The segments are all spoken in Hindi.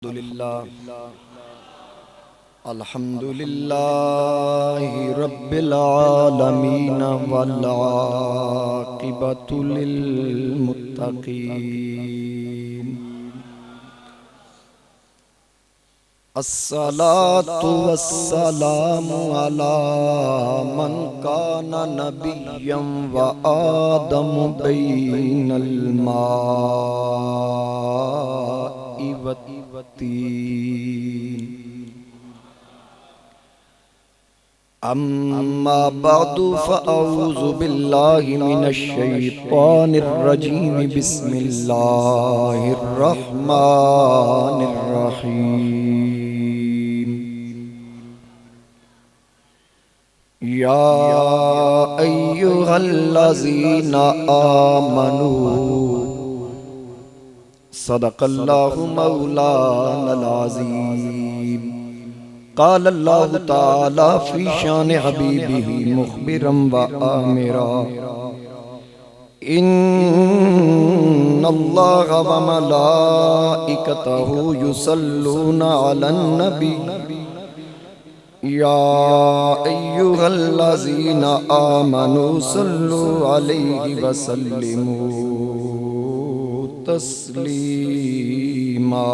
अल्हम्दुलिल्लाहि रब्बिल आलमीन वल आक़िबतु लिल मुत्तक़ीन। अस्सलातु वस्सलामु अला मन काना नबिय्यम व आदमु बैनल माइ वत्तीन। अम्मा बअदु फ़अऊज़ु बिल्लाहि मिनश शैतानिर रजीम। बिस्मिल्लाहिर रहमानिर रहीम। या अय्युहल्लज़ीना आमनू सदक़ल्लाहु मौलानल अज़ीम। क़ाल अल्लाहु तआला फ़ी शान हबीबिही मुख़बिरन व आमिरा। इन्नल्लाह व मलाइकतहु युसल्लूना अलन नबी। या अय्युहल्लज़ीना आमनू सल्लु अलैहि व सल्लिमू तस्लीमा।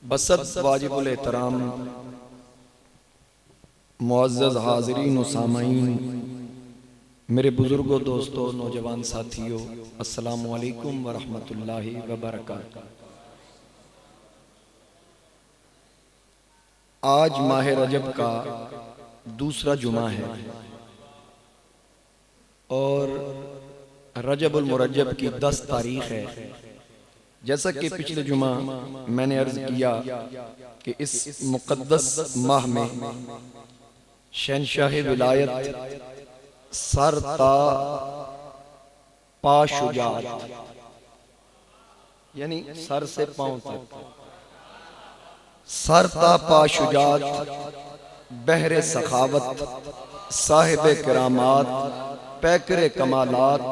बसद वाजिबुल एहतराम मुअज़्ज़ज़ हाज़रीन व सामाईन, मेरे बुजुर्गों, दोस्तों, नौजवान साथियों, अस्सलामु अलैकुम व रहमतुल्लाहि व बरकातुहू। आज माह रजब का दूसरा जुमा है और रजबुल मुरज्जब की 10 तारीख है। जैसा कि पिछले जुमा मैंने अर्ज किया कि इस मुक़द्दस माह में शहंशाह विलायत सरता पा शुजाअत, यानी सर से पांव तक, सरता पा शुजाअत, बहरे सखावत, साहिब करामात, पैकरे कमालात,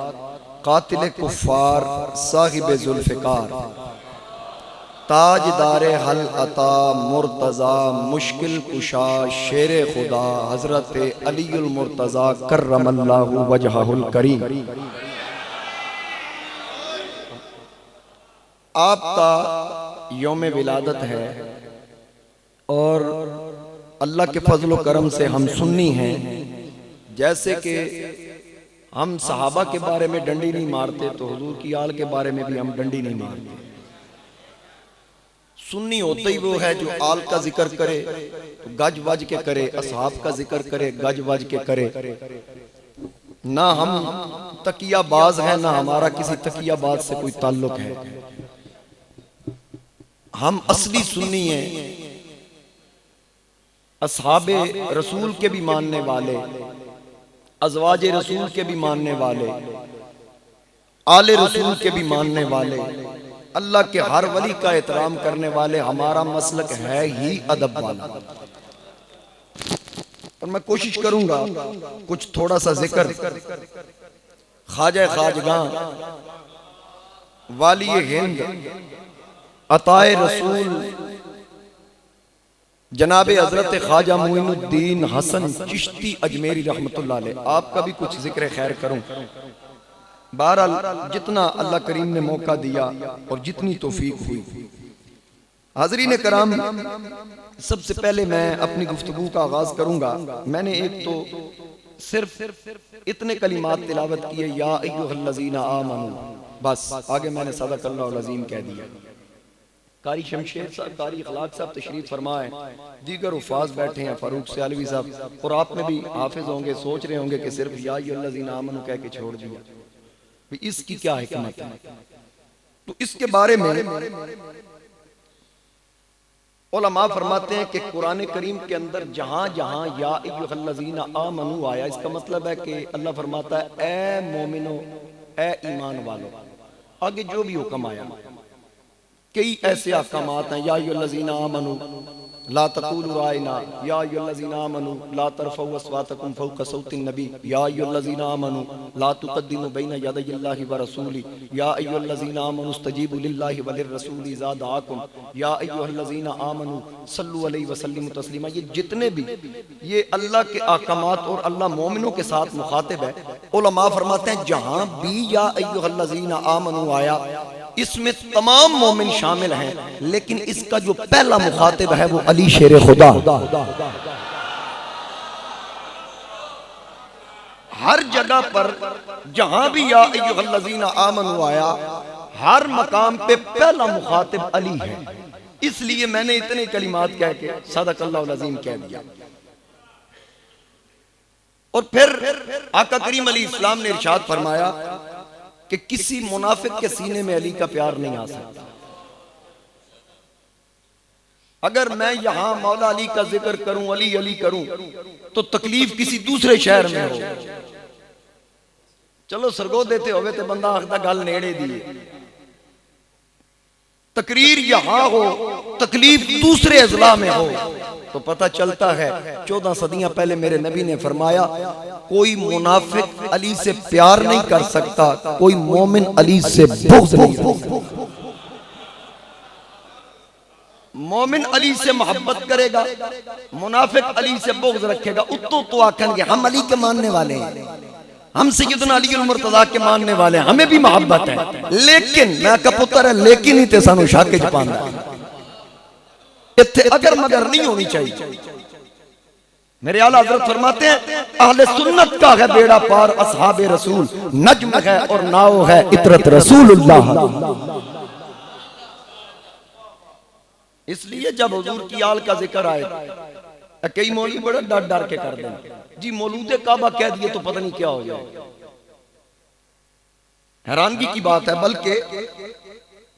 कातिल कुफ़ार, साहिब जुल्फ़िकार, ताजदारे हल अता, मुर्तज़ा, मुश्किल कुशा, शेरे खुदा, हज़रत अलीउल मुर्तज़ा कर्रमल्लाहु वजहहुल करीम। आपका यौम विलादत है और अल्लाह के फजल करम से हम सुन्नी हैं। जैसे कि हम सहाबा के बारे में डंडी नहीं मारते तो हुजूर की आल के बारे में भी हम डंडी नहीं मारते। सुन्नी होते ही वो है जो आल का जिक्र करे तो गज वज के करे, असहाब का जिक्र करे गज वज के करे। ना हम तकियाबाज हैं, ना हमारा किसी तकियाबाज से कोई ताल्लुक है। हम असली सुन्नी हैं, असहाबे रसूल के भी मानने वाले, अज़वाजे रसूल के भी मानने वाले, आले रसूल के भी मानने वाले, अल्लाह के हर वली का एहतराम करने वाले। हमारा मसलक है ही अदब वाला। और मैं कोशिश करूंगा कुछ थोड़ा सा जिक्र ख्वाजा खाजगां वाली हिंद अताए रसूल जनाबे हजरत ख्वाजा मुइनुद्दीन हसन चिश्ती अजमेरी रहमतुल्लाह अलैह, आपका भी कुछ जिक्र खैर करूं। बहरहाल जितना अल्लाह करीम ने मौका दिया और जितनी तौफीक हुई। हाज़रीन कराम, सबसे पहले मैं अपनी गुफ्तगू का आगाज करूंगा। मैंने एक तो सिर्फ इतने कलिमात तिलावत किए, या अय्युहल्लज़ीना आमनू, बस आगे मैंने सदक़ल्लाहुल अज़ीम कह दिया। कारी शमशेर साहब, कारी इखलाक साहब तशरीफ फरमाए, दीगर उफाज बैठे हैं, फारूक सियालवी साहब, और आप में भी हाफिज होंगे, सोच रहे होंगे कि सिर्फ या अय्युहल्लज़ीना आमनू कह के छोड़ दिया, इसकी क्या हिकमत है। तो इसके बारे में उलमा फरमाते हैं कि कुरान करीम के अंदर जहां जहां या अय्युहल्लज़ीना आमनू आया, इसका मतलब है कि अल्लाह फरमाता है ए मोमिनो, ए ईमान वालों। आगे जो भी हुक्म आया, कई ऐसे अहकामात हैं, या अय्युहल्लज़ीना आमनू ला तक़ूलू राइना, या अय्युहल्लज़ीना आमनू ला तरफ़ऊ अस्वातकुम फ़ौक़ सौतिन नबी, या अय्युहल्लज़ीना आमनू ला तुक़द्दिमू बैना यदैयिल्लाहि व रसूली, या अय्युहल्लज़ीना आमनू इस्तजीबू लिल्लाहि व लिर्रसूली इज़ा दआकुम, या अय्युहल्लज़ीना आमनू सल्लू अलैहि व सल्लिमू तस्लीमा। ये जितने भी ये अल्लाह के अहकामात और अल्लाह मोमिनों के साथ मुखातिब है। उलमा फरमाते हैं जहां भी या अय्युहल्लज़ीना आमनू आया, इसमें तमाम मोमिन शामिल हैं, लेकिन इसका जो पहला मुखातिब है वो अली शेर खुदा। हर जगह पर जहां भी या अय्युहल्लज़ीना आमनू आया, हर मकाम पे पहला मुखातिब अली है। इसलिए मैंने इतने कलिमात कह के सदक़ल्लाहुल अज़ीम कह दिया। और फिर आका करीम अलैहिस्सलाम ने इरशाद फरमाया कि किसी मुनाफिक के सीने में अली का प्यार नहीं आ सकता। अगर मैं यहां मौला अली का जिक्र करूं, अली अली करूं, तो तकलीफ किसी दूसरे शहर में हो। चलो सरगो देते होवे तो बंदा आखदा गल नेड़े दी, तकरीर यहां हो, तकलीफ दूसरे अजला में हो, तो पता चलता है 14 सदियां पहले मेरे नबी ने फरमाया कोई मुनाफिक अली से प्यार नहीं कर सकता, कोई मोमिन अली से बुग़्ज़ नहीं रखता। मोमिन अली से मोहब्बत करेगा, मुनाफिक अली से बुग़्ज़ रखेगा। उतो तो आखनगे हम अली के मानने वाले हैं, हम सैयदना अली मुर्तज़ा के मानने वाले हैं, हमें भी मोहब्बत है, लेकिन मैं का पुत्र है, लेकिन ही ते सानू शाके च पांदा है। इत्थे अगर मगर नहीं होनी चाहिए। मेरे आला हज़रत फरमाते हैं अहले सुन्नत का है बेड़ा पार असहाबे रसूल, नज्म है और नाव है इतरत रसूलुल्लाह। इसलिए जब हुजूर की आल का जिक्र आए, कई मौलवी बड़ा डर डर के कर दें जी, मौलूद काबा कह दिए तो पता नहीं क्या हो जाए। हैरानगी की बात है। बल्कि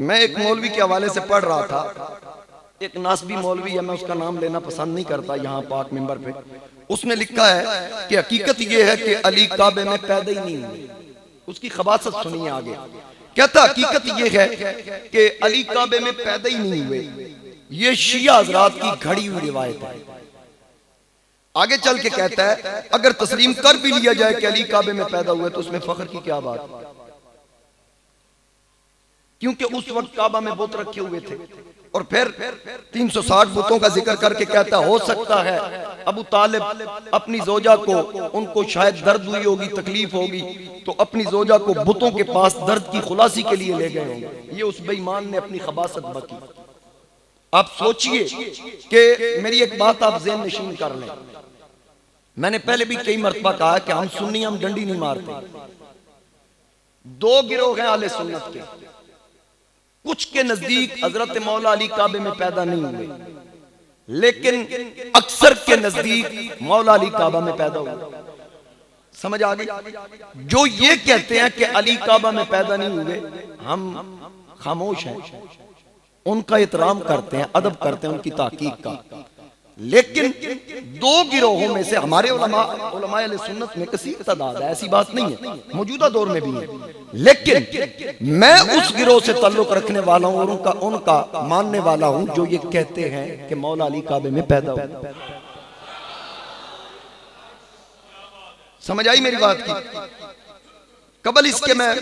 मैं एक मौलवी के हवाले से पढ़ रहा था, एक नासबी मौलवी है, मैं उसका नाम लेना पसंद नहीं करता यहाँ पाक मिंबर पे। उसने लिखा है कि हकीकत यह है कि अली काबे में पैदा ही नहीं हुए। उसकी खबासत सुनिए आगे। कहता हकीकत यह है कि अली काबे में पैदा ही नहीं हुए, ये शिया हज़रात की घड़ी हुई रिवायत है। आगे चल के कहता है अगर तस्लीम कर भी लिया जाए कि अली काबे में पैदा हुए तो उसमें फख्र की क्या बात, क्योंकि उस वक्त काबा में बुत रखे हुए थे। और फिर 360 बुतों का जिक्र करके कहता हो सकता है अबू तालिब अपनी जोजा को, उनको शायद दर्द हुई होगी, तकलीफ होगी, तो अपनी जोजा को बुतों के पास दर्द की खुलासी के लिए ले गए होंगे। ये उस बेईमान ने अपनी खबासत बकी। आप सोचिए कि मेरी एक बात आप ज़हन नशीन कर लें, मैंने पहले भी कई मर्तबा कहा कि हम सुन्नी, हम डंडी नहीं मारते। दो गिरोह हैं आले सुन्नत के, कुछ के नजदीक हजरत मौला अली काबे में पैदा नहीं हुए, लेकिन अक्सर के नजदीक मौला अली काबा में पैदा हुए। समझ आ गई? जो ये कहते हैं कि अली काबा में पैदा नहीं हुए, हम खामोश हैं, उनका एहतराम करते हैं, अदब करते हैं उनकी ताकीक का। लेकिन दो गिरोहों में से हमारे उलमाए अहले सुन्नत में कसीर तादाद है, ऐसी बात नहीं है, मौजूदा दौर में भी है, लेकिन मैं उस गिरोह से ताल्लुक रखने वाला हूं और उनका मानने वाला हूं जो ये कहते हैं कि मौला अली काबे में पैदा हुआ। समझ आई मेरी बात की? कबल इसके मैं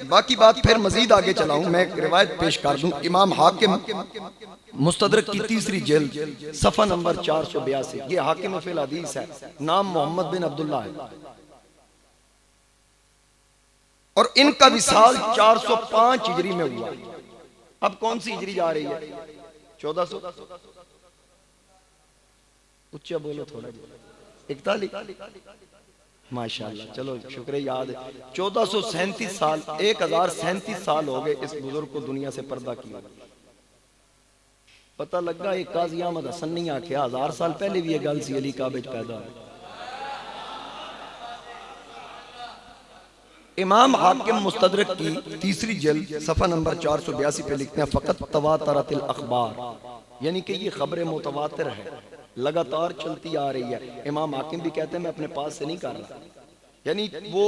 बाकी बात फिर मजीद आगे चलाऊं। मैं एक रिवायत पेश कर दूं, इमाम हाकिम मुस्तदरक की 3री जिल्द सफ़ा नंबर 482, ये हाकिम फिल हदीस है, नाम मोहम्मद बिन अब्दुल्ला है, और इनका विसाल 405 हिजरी में हुआ। अब कौन सी हिजरी जा रही है? 1400, उच्चा बोलो थोड़ा, 41, माशाल्लाह, चलो शुक्र याद है। 1437 साल, 1037 साल हो गए इस बुजुर्ग को दुनिया से पर्दा किया। पता लगा एक काजी अहमद हसन नहीं आख्या, 1000 साल पहले भी ये गल सी अली काबे च पैदा है। इमाम हाकिम मुस्तदरक की 3री जिल्द सफ़ा नंबर 482 पे लिखते हैं फ़क़त तवातरतिल अख़बार, यानी कि ये खबर मुतवातिर है, लगातार चलती आ रही है। इमाम हाकिम भी कहते हैं मैं अपने पास से नहीं कर रहा, यानी वो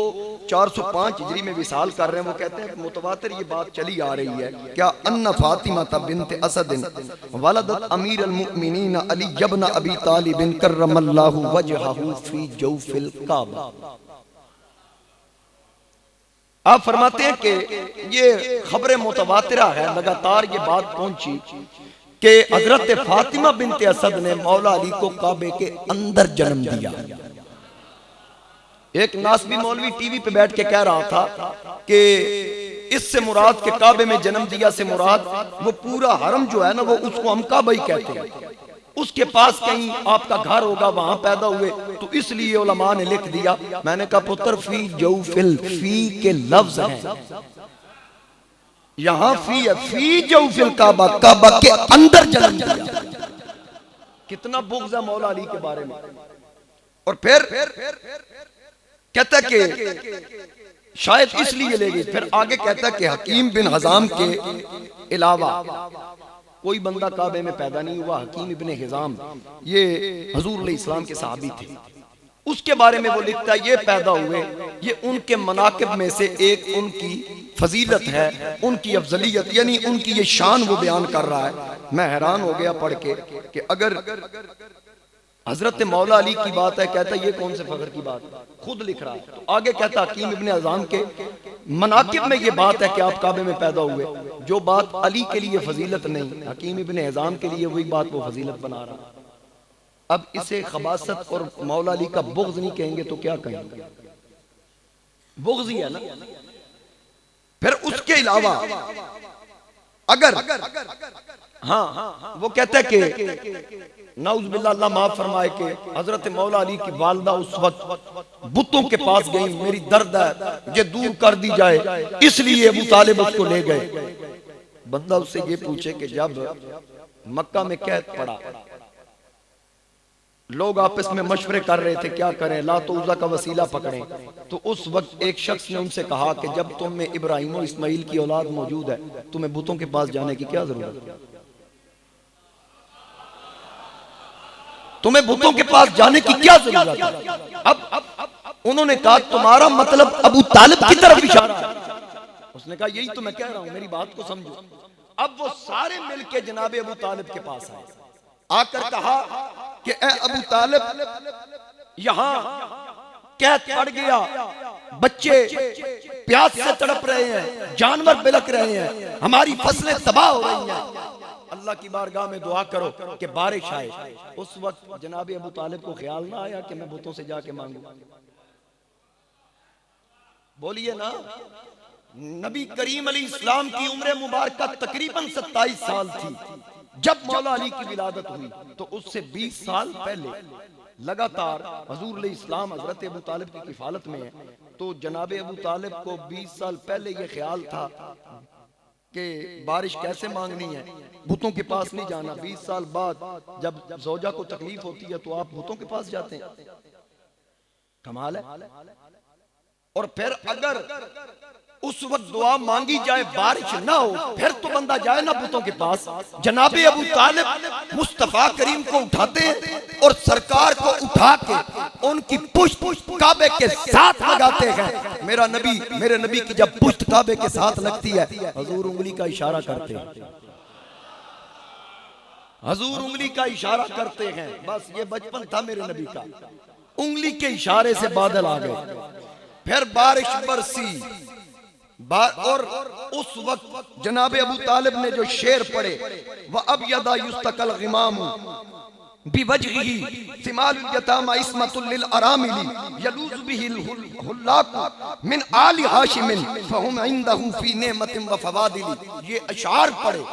405 हिजरी में विसाल कर रहे हैं। वो कहते हैं मुतवातिर ये बात चली आ रही है क्या अन्ना फातिमा बिन्त असद वलदत अमीर अल मुमिनीन अली इब्न अबी तालिब कररमल्लाहु वजहहु फी जौफिल काबा। आप फरमाते हैं कि ये खबर मुतवातिरा है, लगातार ये बात पहुंची कि हजरत फातिमा बिन्त असद ने मौला अली को काबे के अंदर जन्म दिया। एक नासबी मौलवी टीवी पे बैठ के कह रहा था कि इससे मुराद के काबे में जन्म दिया से मुराद वो पूरा हरम जो है ना, वो उसको हम काबा ही कहते हैं। उसके पास कहीं आपका घर होगा, वहां पैदा हुए, तो इसलिए उलमा ने लिख दिया। मैंने कहा पुत्र फी जौफिल, फी के लफ्ज हैं, यहां फी है, फी जौफिल काबा, काबा के अंदर जन्म दिया। कितना बुग़्ज़ है मौला अली के बारे में। और फिर कहता कि शायद इसलिए ले गई। फिर आगे कहता कि हकीम बिन हजाम के अलावा कोई बंदा काबे में पैदा नहीं हुआ। हकीम इब्ने हिजाम ये हुजूर इस्लाम के सहाबी थे, उसके बारे में वो लिखता है ये पैदा हुए, ये उनके मनाकिब में से एक उनकी फजीलत है, उनकी अफजलियत, यानी उनकी ये शान वो बयान कर रहा है। मैं हैरान हो गया पढ़ के कि अगर हजरत मौला अली की बात है, कहता ये कौन से फख्र की बात है, खुद लिख रहा है। तो आगे कहता हकीम इब्ने हिजाम के मनाकिब में ये बात है कि आप काबे में पैदा हुए। जो बात अली के लिए फजीलत नहीं, हकीम इब्ने हिजाम के लिए वही बात वो फजीलत बना रहा। अब इसे खबासत और मौला अली का बुग़्ज़ नहीं कहेंगे तो क्या कहेंगे, बुग़्ज़ ही है ना। फिर उसके अलावा अगर हाँ वो कहता है कि नाउज़ुबिल्लाह अल्लाह माफ फरमाए कि हजरत मौला अली की वालदा उस वक्त बुतों के पास गई, मेरी दर्द है ये दूर कर दी जाए, इसलिए अबू तालिब उसको ले गए। बंदा उससे ये पूछे कि जब मक्का में कैद पड़ा, लोग आपस में मशवरे कर रहे थे क्या करें, ला तो उज़्ज़ा का वसीला पकड़ें, तो उस वक्त एक शख्स ने उनसे कहा कि जब तुम में इब्राहिम और इस्माइल की औलाद मौजूद है, तुम्हें बुतों के पास जाने की क्या जरूरत है, तुम्हें बुतों के पास जाने की क्या जरूरत है। अब उन्होंने कहा तुम्हारा मतलब अबू तालिब की तरफ इशारा है। उसने कहा यही तो मैं कह रहा हूं, मेरी बात को समझो। अब वो सारे मिलके जनाब अबू तालिब के पास आए, आकर कहा कि ए अबू तालिब यहां कैद पड़ गया, बच्चे प्यास से तड़प रहे हैं, जानवर बिलक रहे हैं, हमारी फसलें तबाह हो रही हैं, अल्लाह की बारगाह में दुआ करो कि बारिश आए। उस वक्त जनाब अबू तालिब को ख्याल ना आया कि मैं बुतों से जाके मांगू। बोलिए ना, नबी करीम अलैहिस्सलाम की उम्र मुबारक तकरीबन 27 साल थी जब मौला अली की विलादत हुई, तो उससे 20 साल पहले लगातार हुजूर अलैहिस्सलाम हजरत अबू तालिब की किफालत में है। तो जनाब अबू तालिब को 20 साल पहले ये ख्याल था कि बारिश कैसे मांगनी है, बुतों के पास नहीं जाना। 20 साल बाद जब ज़ौजा को तकलीफ होती है तो आप बुतों के पास जाते हैं, कमाल है। और फिर अगर उस वक्त दुआ मांगी जाए बारिश ना हो, फिर तो बंदा जाए ना बुतों के पास। जनाबे अबू तालिब मुस्तफा करीम को उठाते हैं और सरकार को उठा के उनकी पुश्त काबे के साथ लगाते हैं। मेरे नबी की जब पुश्त काबे के साथ लगती है, हुजूर उंगली का इशारा करते हैं, हुजूर उंगली का इशारा करते हैं। बस ये बचपन था मेरे नबी का, उंगली के इशारे से बादल आ गए, फिर बारिश बरसी। और उस वक्त जनाबे अबू तालिब ने जो शेर पढ़े, वह अब यदा युस्तकल गिमामु बिवजहिही सिमालुल यतामा इस्मतुल लिल अरामिली यलूज़ बिहिल हुल्लाक मिन आलि हाशिमिन फहुम इंदहु फी नेमतिन व फवादिली। ये अशार पढ़े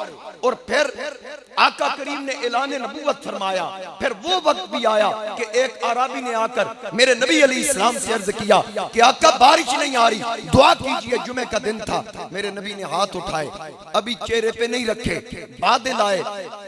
और फिर आका करीम ने ऐलान नबूवत फरमाया। फिर वो वक्त भी आया कि एक आराबी ने आकर मेरे नबी अलैहिस्सलाम से अर्ज किया कि आका बारिश नहीं आ रही, दुआ कीजिए। जुमे का दिन था, मेरे नबी ने हाथ उठाए, अभी चेहरे पे नहीं रखे, बादल आए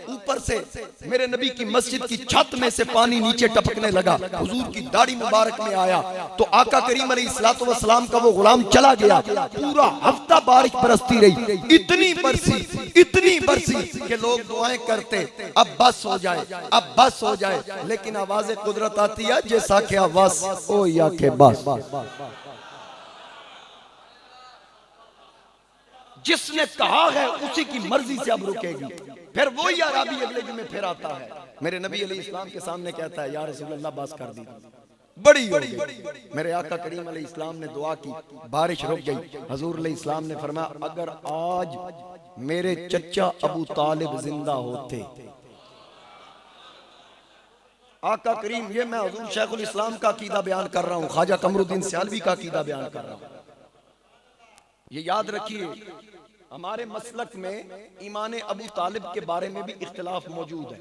ऊपर से, मेरे नबी की मस्जिद की छत में से पानी नीचे टपकने लगा, हुजूर की दाढ़ी मुबारक में आया तो आका करीम अलैहिस्सलातु वस्सलाम का वो गुलाम चला गया। पूरा हफ्ता बारिश बरसती रही, इतनी बरसी कि लोग दुआएं करते अब बस हो जाए, अब बस हो जाए, लेकिन आवाज़ कुदरत आती है जैसा कि आवाज़ ओ या के बस। जिसने कहा है उसी की मर्जी से अब रुकेगी। फिर वो ही अराबी अगले जुमे फिर आता है, मेरे नबी अलैहिस्सलाम के सामने कहता है या रसूल अल्लाह बस कर दी, बड़ी हो गई। मेरे आका करीम अलैहिस्सलाम ने दुआ की, बारिश रुक गई। हुजूर अलैहिस्सलाम ने फरमाया अगर आज मेरे चचा अबू तालिब जिंदा होते, आका करीम, ये मैं हुजूर शेखुल इस्लाम का अकीदा बयान कर रहा हूँ, ख्वाजा कमरुद्दीन सियालवी का अकीदा बयान कर रहा हूँ। ये याद रखिए, हमारे मसलक में ईमान अबू तालिब के बारे में भी इख्तिलाफ मौजूद है।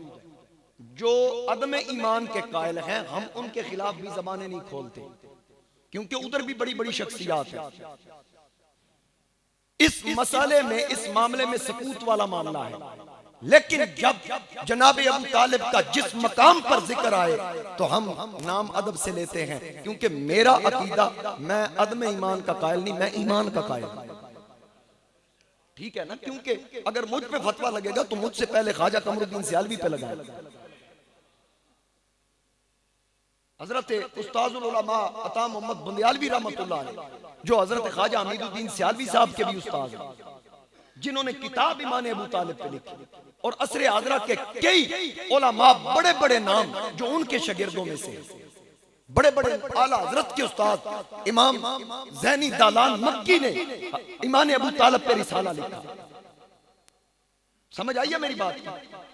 जो अदम ईमान के कायल हैं हम उनके खिलाफ भी ज़बानें नहीं खोलते, क्योंकि उधर भी बड़ी बड़ी शख्सियात है। इस मसले में, इस मामले में सकूत वाला मामला है, लेकिन जब जनाब अबू तालिब का जिस मकाम पर जिक्र आए तो हम नाम अदब से लेते हैं, क्योंकि मेरा अकीदा, मैं अदम ईमान का कायल नहीं, मैं ईमान का कायल। ठीक है ना, क्योंकि अगर मुझ पे फतवा लगेगा तो मुझसे पहले ख्वाजा कमरुद्दीन सियालवी पे लगाएगा। हजरत उस्ताजुल उलमा अता मोहम्मद बुंदियालवी रहमतुल्लाह अलैह, जो हजरत ख्वाजा हमीदुद्दीन सियालवी साहब के भी उस्ताद हैं, जिन्होंने किताब ईमान अबू तालिब पे लिखी, और असरे हाज़रा के कई उलमा, बड़े बड़े नाम जो उनके शागिर्दों में से, बड़े बड़े आला हजरत के उस्ताद इमाम ज़ैनी दालान मक्की ने ईमान अबू तालिब पे रिसाला लिखा। समझ आई है मेरी बात?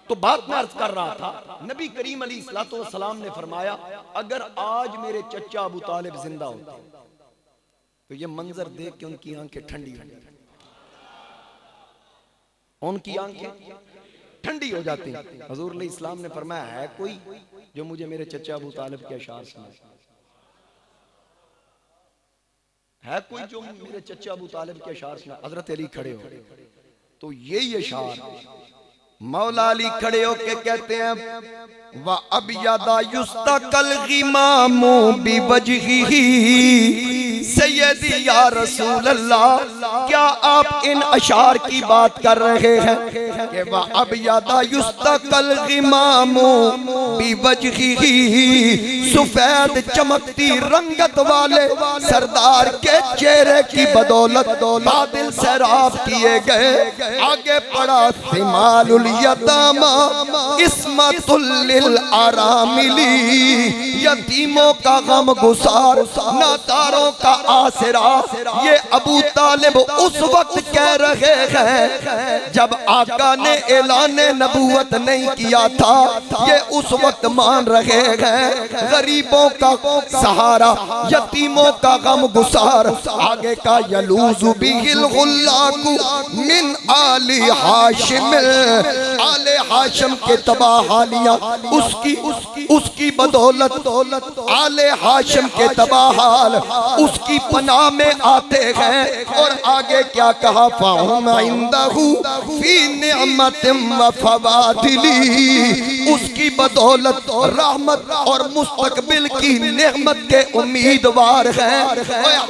तो बात मैं अर्ज कर रहा था, नबी करीम अलैहिस्सलातु वस्सलाम ने फरमाया अगर आज मेरे चचा अबू तालिब जिंदा होते तो ये मंजर देख के उनकी आंखें ठंडी हो जाती, उनकी आंखें ठंडी हो जाती। हुजूर अलैहिस्सलाम ने फरमाया है कोई जो मुझे मेरे चचा अबू तालिब के अशार सुनाए, है कोई जो मेरे चचा अबू तालिब के अशार सुनाए? हजरत अली खड़े हो, तो यही अशार मौला अली खड़े होके कहते हैं व अब यादा युस्तकल गिमामो बिवजही सैयदी या रसूल अल्लाह, क्या आप इन अशार की बात कर रहे हैं कि व अब यादा युस्तकल गिमामो बिवजही, सफेद चमकती रंगत वाले सरदार के चेहरे की बदौलत बादल सैराब किए गए। आगे पड़ा सिमालुल यतामा इस्मतुल लिल आरामिली, यतीमों का गम गुसार, नादारों का आसरा। ये अबू तालिब उस वक्त कह रहे हैं जब आका ने ऐलान नबूवत नहीं किया था, ये उस वक्त मान रहे हैं गरीबों का सहारा, यतीमों का गम गुसार। आगे का यलूज़ु बिहिल गुल्लाकु मिन आली हाशिम, आले हाशिम के तबाहालियां उसकी बदौलत आले हाशिम के तबाहाल उसकी पनाह में आते हैं। और आगे क्या कहा फ़हुम इंदहु फी निअमतिम व फवादिली, उसकी बदौलत रहमत और मुस्तकबिल की नेमत के उम्मीदवार हैं।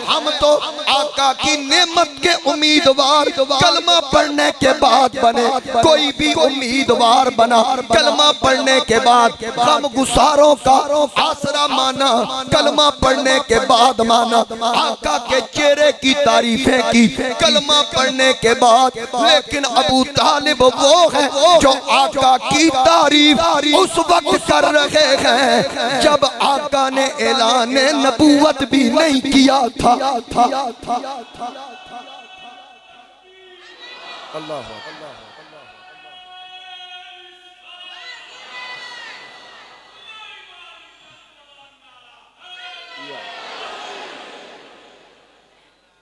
हम तो आका की नेमत के उम्मीदवार कलमा पढ़ने के बाद बने, कोई भी उम्मीदवार बना कलमा पढ़ने के बाद, गम गुसारों का आसरा माना कलमा पढ़ने के बाद माना, आका के चेहरे की तारीफें की कलमा पढ़ने के बाद। लेकिन अबू तालिब वो है जो आका की तारीफ उस वक्त कर रहे हैं जब आका ने ऐलान नबूवत भी नहीं किया था। अल्लाह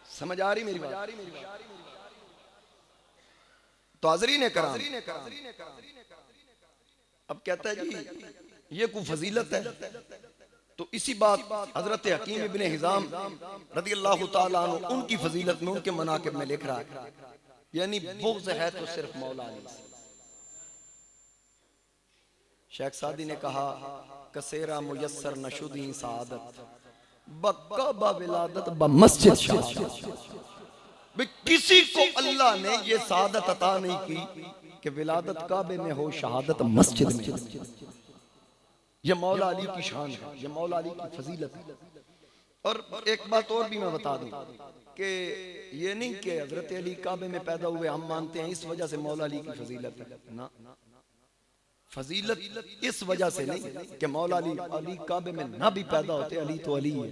समझ आ रही मेरी बात? तो हाज़रीन कराम, अब कहता है जी ये कोई फजीलत है, तो इसी बात हजरत हकीम इब्ने हिज़ाम रज़ियल्लाहु ताला अन्हु उनकी फजीलत में, उनके मनाक़िब में लिख रहा है, यानी बुग़्ज़ है तो सिर्फ मौला अली। शेख सादी ने कहा कसेरा मुयस्सर नशुदी सादत बक्का विलादत ब मस्जिद शहादत। किसी को अल्लाह ने ये सादत अता नहीं की कि विलादत काबे में हो, शहादत मस्जिद में। ये मौला अली की शान है, ये मौला अली की फजीलत है। और एक बात और भी मैं बता दूं कि ये नहीं कि हजरत अली काबे में पैदा हुए हम मानते हैं इस वजह से मौला अली की फजीलत है ना। फजीलत इस वजह से नहीं कि मौला अली काबे में ना भी पैदा होते, अली तो अली है,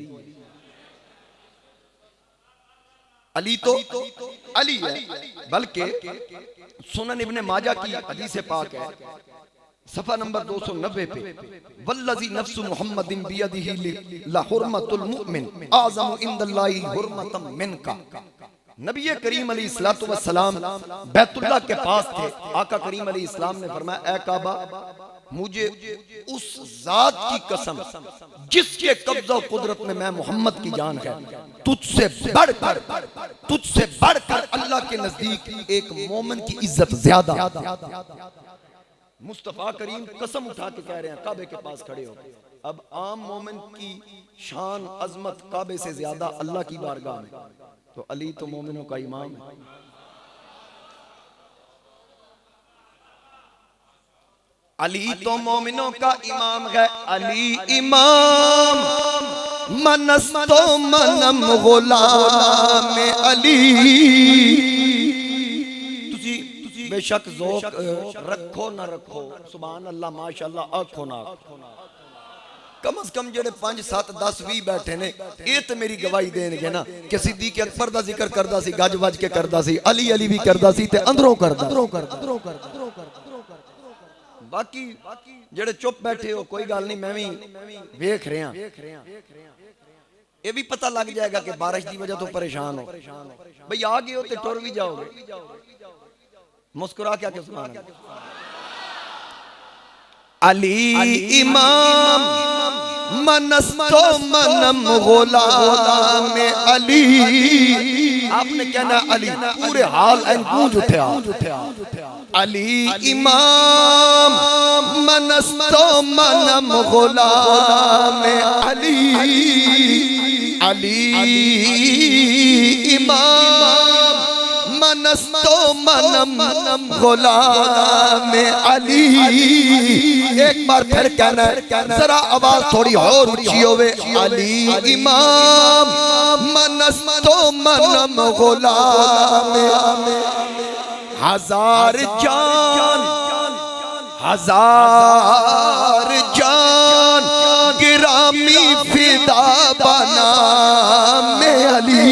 अली तो अली है। बल्कि सुनन इब्ने माजा की हदीस पाक है, सफा नंबर 290 पे, वल्लज़ी नफ्सु मुहम्मदिन बियदिही ला हुर्मतुल मुमिन आज़मु इंदल्लाहि हुर्मतम मिनका। नबी करीम अलैहिस्सलातु वस्सलाम बैतुल्लाह के पास थे। आका करीम अलैहिस्सलाम ने फरमाया, ए काबा, मुझे उस जात की कसम जिसके कब्जा कुदरत में मैं मोहम्मद की जान है, तुझसे बढ़कर अल्लाह के नजदीक एक मोमिन की इज्जत ज्यादा। मुस्तफा करीम कसम उठा के कह रहे हैं काबे के पास खड़े हो। अब आम मोमिन की शान अजमत काबे से ज्यादा अल्लाह की बारगाह में, तो अली तो मोमिनों का इमाम है। अली तो मोमिनों का इमाम है। अली इमाम मनस्तो मनम गुलाम अली। बेशक ज़ौक़ रखो ना रखो, सुभान अल्लाह माशाअल्लाह, आखो ना कम से कम जेड़े 5 7 10 20 बैठे ने ये तो मेरी गवाही देंगे ना कि सिद्दीक़ अकबर दा जिक्र करदा सी, गज वज के करदा सी, अली अली भी करदा सी ते अंदरों करदा। बाकी जेड़े चुप बैठे हो कोई गल नहीं, मैं भी वेख रहा। ये भी पता लग जाएगा कि बारिश की वजह तो परेशान हो भाई, आ गए हो तो टुर भी जाओगे। मुस्कुरा क्या के सुना अली इमाम मनस्तो मनम गुलाम अली। आपने कहना अली, पूरे हाल गूंज उठा। अली इमाम मनस्तो मनम गुलाम अली। अली इमाम मनस्तो मनम गुलाम अली। एक बार फिर कहना, जरा आवाज थोड़ी और ऊंची होवे। अली इमाम मनस्तो मनम गुलाम। हजार जान गिरामी फिदा बना में अली।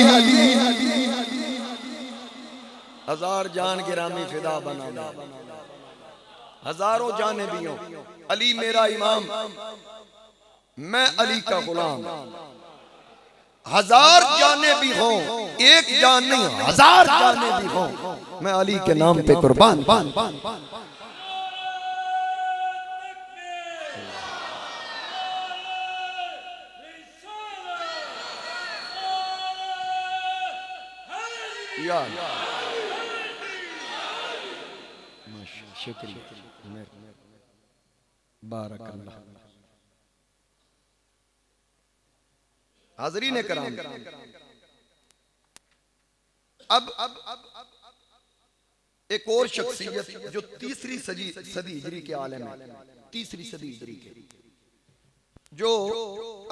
हजार जान गिरामी फिदा बना, हजारों जाने भी हो, अली मेरा इमाम, मैं अली का गुलाम। हजार जाने भी हो, एक जान नहीं, हजार जाने भी हो, मैं अली के नाम पे कुर्बान। शुक्रिया, बारकल्लाह। हाज़रीन कराम, अब एक और शख्सियत जो तीसरी सदी हिजरी के आलम है, तीसरी सदी हिजरी के, जो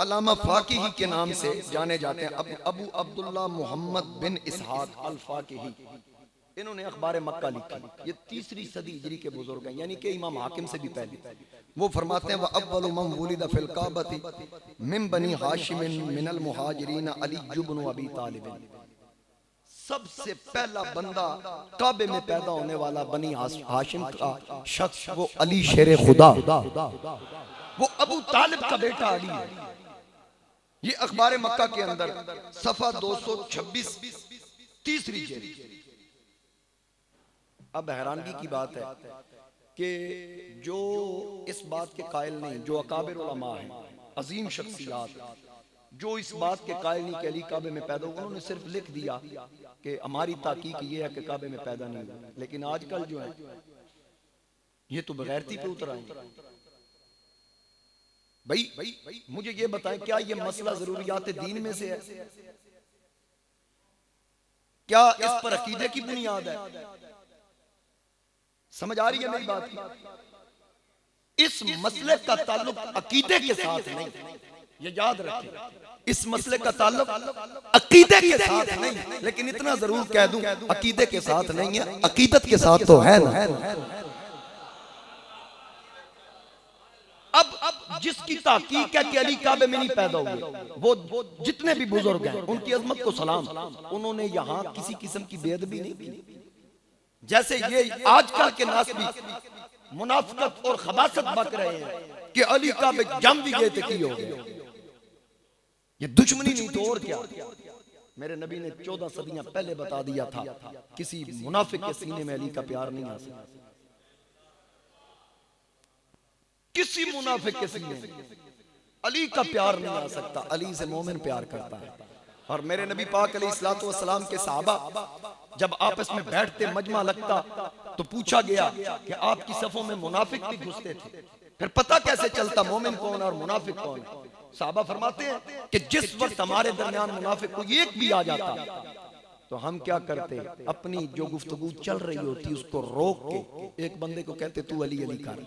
अल्लामा फाकिही के नाम से जाने जाते हैं, अबू अब्दुल्ला मोहम्मद बिन इसहाक अल फाकिही। इन्होंने अखबार मक्का लिखी। ये तीसरी सदी हिजरी के बुजुर्ग हैं, यानी कि इमाम हाकिम से भी पहले। वो फरमाते हैं, वह अव्वलु मन वुलिदा फिल काबती मिन बनी हाशिम मिनल मुहाजिरीन अली इब्न अबी तालिब। सबसे पहला बंदा काबे में पैदा होने वाला बनी हाशिम का शख्स वो अली शेर खुदा, वो अबू तालिब का बेटा अली है। ये अखबार मक्का के अंदर सफा 226 तीसरी जेल। अब हैरानगी की बात है कि जो इस बात के कायल नहीं, जो अकाबिर उलमा हैं, अजीम शख्सियात, जो इस बात के कायल नहीं कि अली काबे में पैदा हुआ, उन्होंने सिर्फ लिख दिया कि हमारी ताकीक ये है कि काबे में पैदा नहीं हुआ। लेकिन आजकल जो है ये तो बगैरती पे उतर आए। भाई मुझे ये बताएं, क्या ये मसला जरूरियात दीन में से है? क्या इस पर अकीदे की बुनियाद है? समझ आ रही है मेरी बात? इस मसले का ताल्लुक अकीदे के साथ नहीं, ये याद रखें। इस मसले का ताल्लुक अकीदे के साथ नहीं, लेकिन इतना जरूर कह दूं, अकीदे के साथ नहीं है, अकीदत के साथ तो है ना। अब जिसकी ताकीक है कि अली काबे में नहीं पैदा हुए, वो जितने भी बुजुर्ग हैं उनकी अजमत को सलाम, उन्होंने यहाँ किसी किस्म की बेअदबी नहीं की। जैसे ये आजकल के नासबी मुनाफिकत और खबासत बक रहे हैं कि अली काबे जम भी गए थे की हो गए, ये दुश्मनी नहीं तो और क्या। मेरे नबी ने 14 सदियां पहले बता दिया था, किसी मुनाफिक के सीने में अली का प्यार नहीं आ सकता। किसी मुनाफिक के सीने में अली का प्यार नहीं आ सकता। अली से मोमिन प्यार करता है। और मेरे नबी पाक अलैहिस्सलातु वस्सलाम के सहाबा जब आपस में बैठते, मजमा लगता, तो पूछा गया कि आपकी सफों में मुनाफिक भी घुसते थे, फिर पता कैसे चलता मोमिन कौन और मुनाफिक कौन? सहाबा फरमाते हैं कि जिस वक्त हमारे दरमियान मुनाफिक कोई एक भी आ जाता तो हम क्या करते, अपनी जो गुफ्तगू चल रही होती उसको रोक के एक बंदे को कहते तू अली अली कर,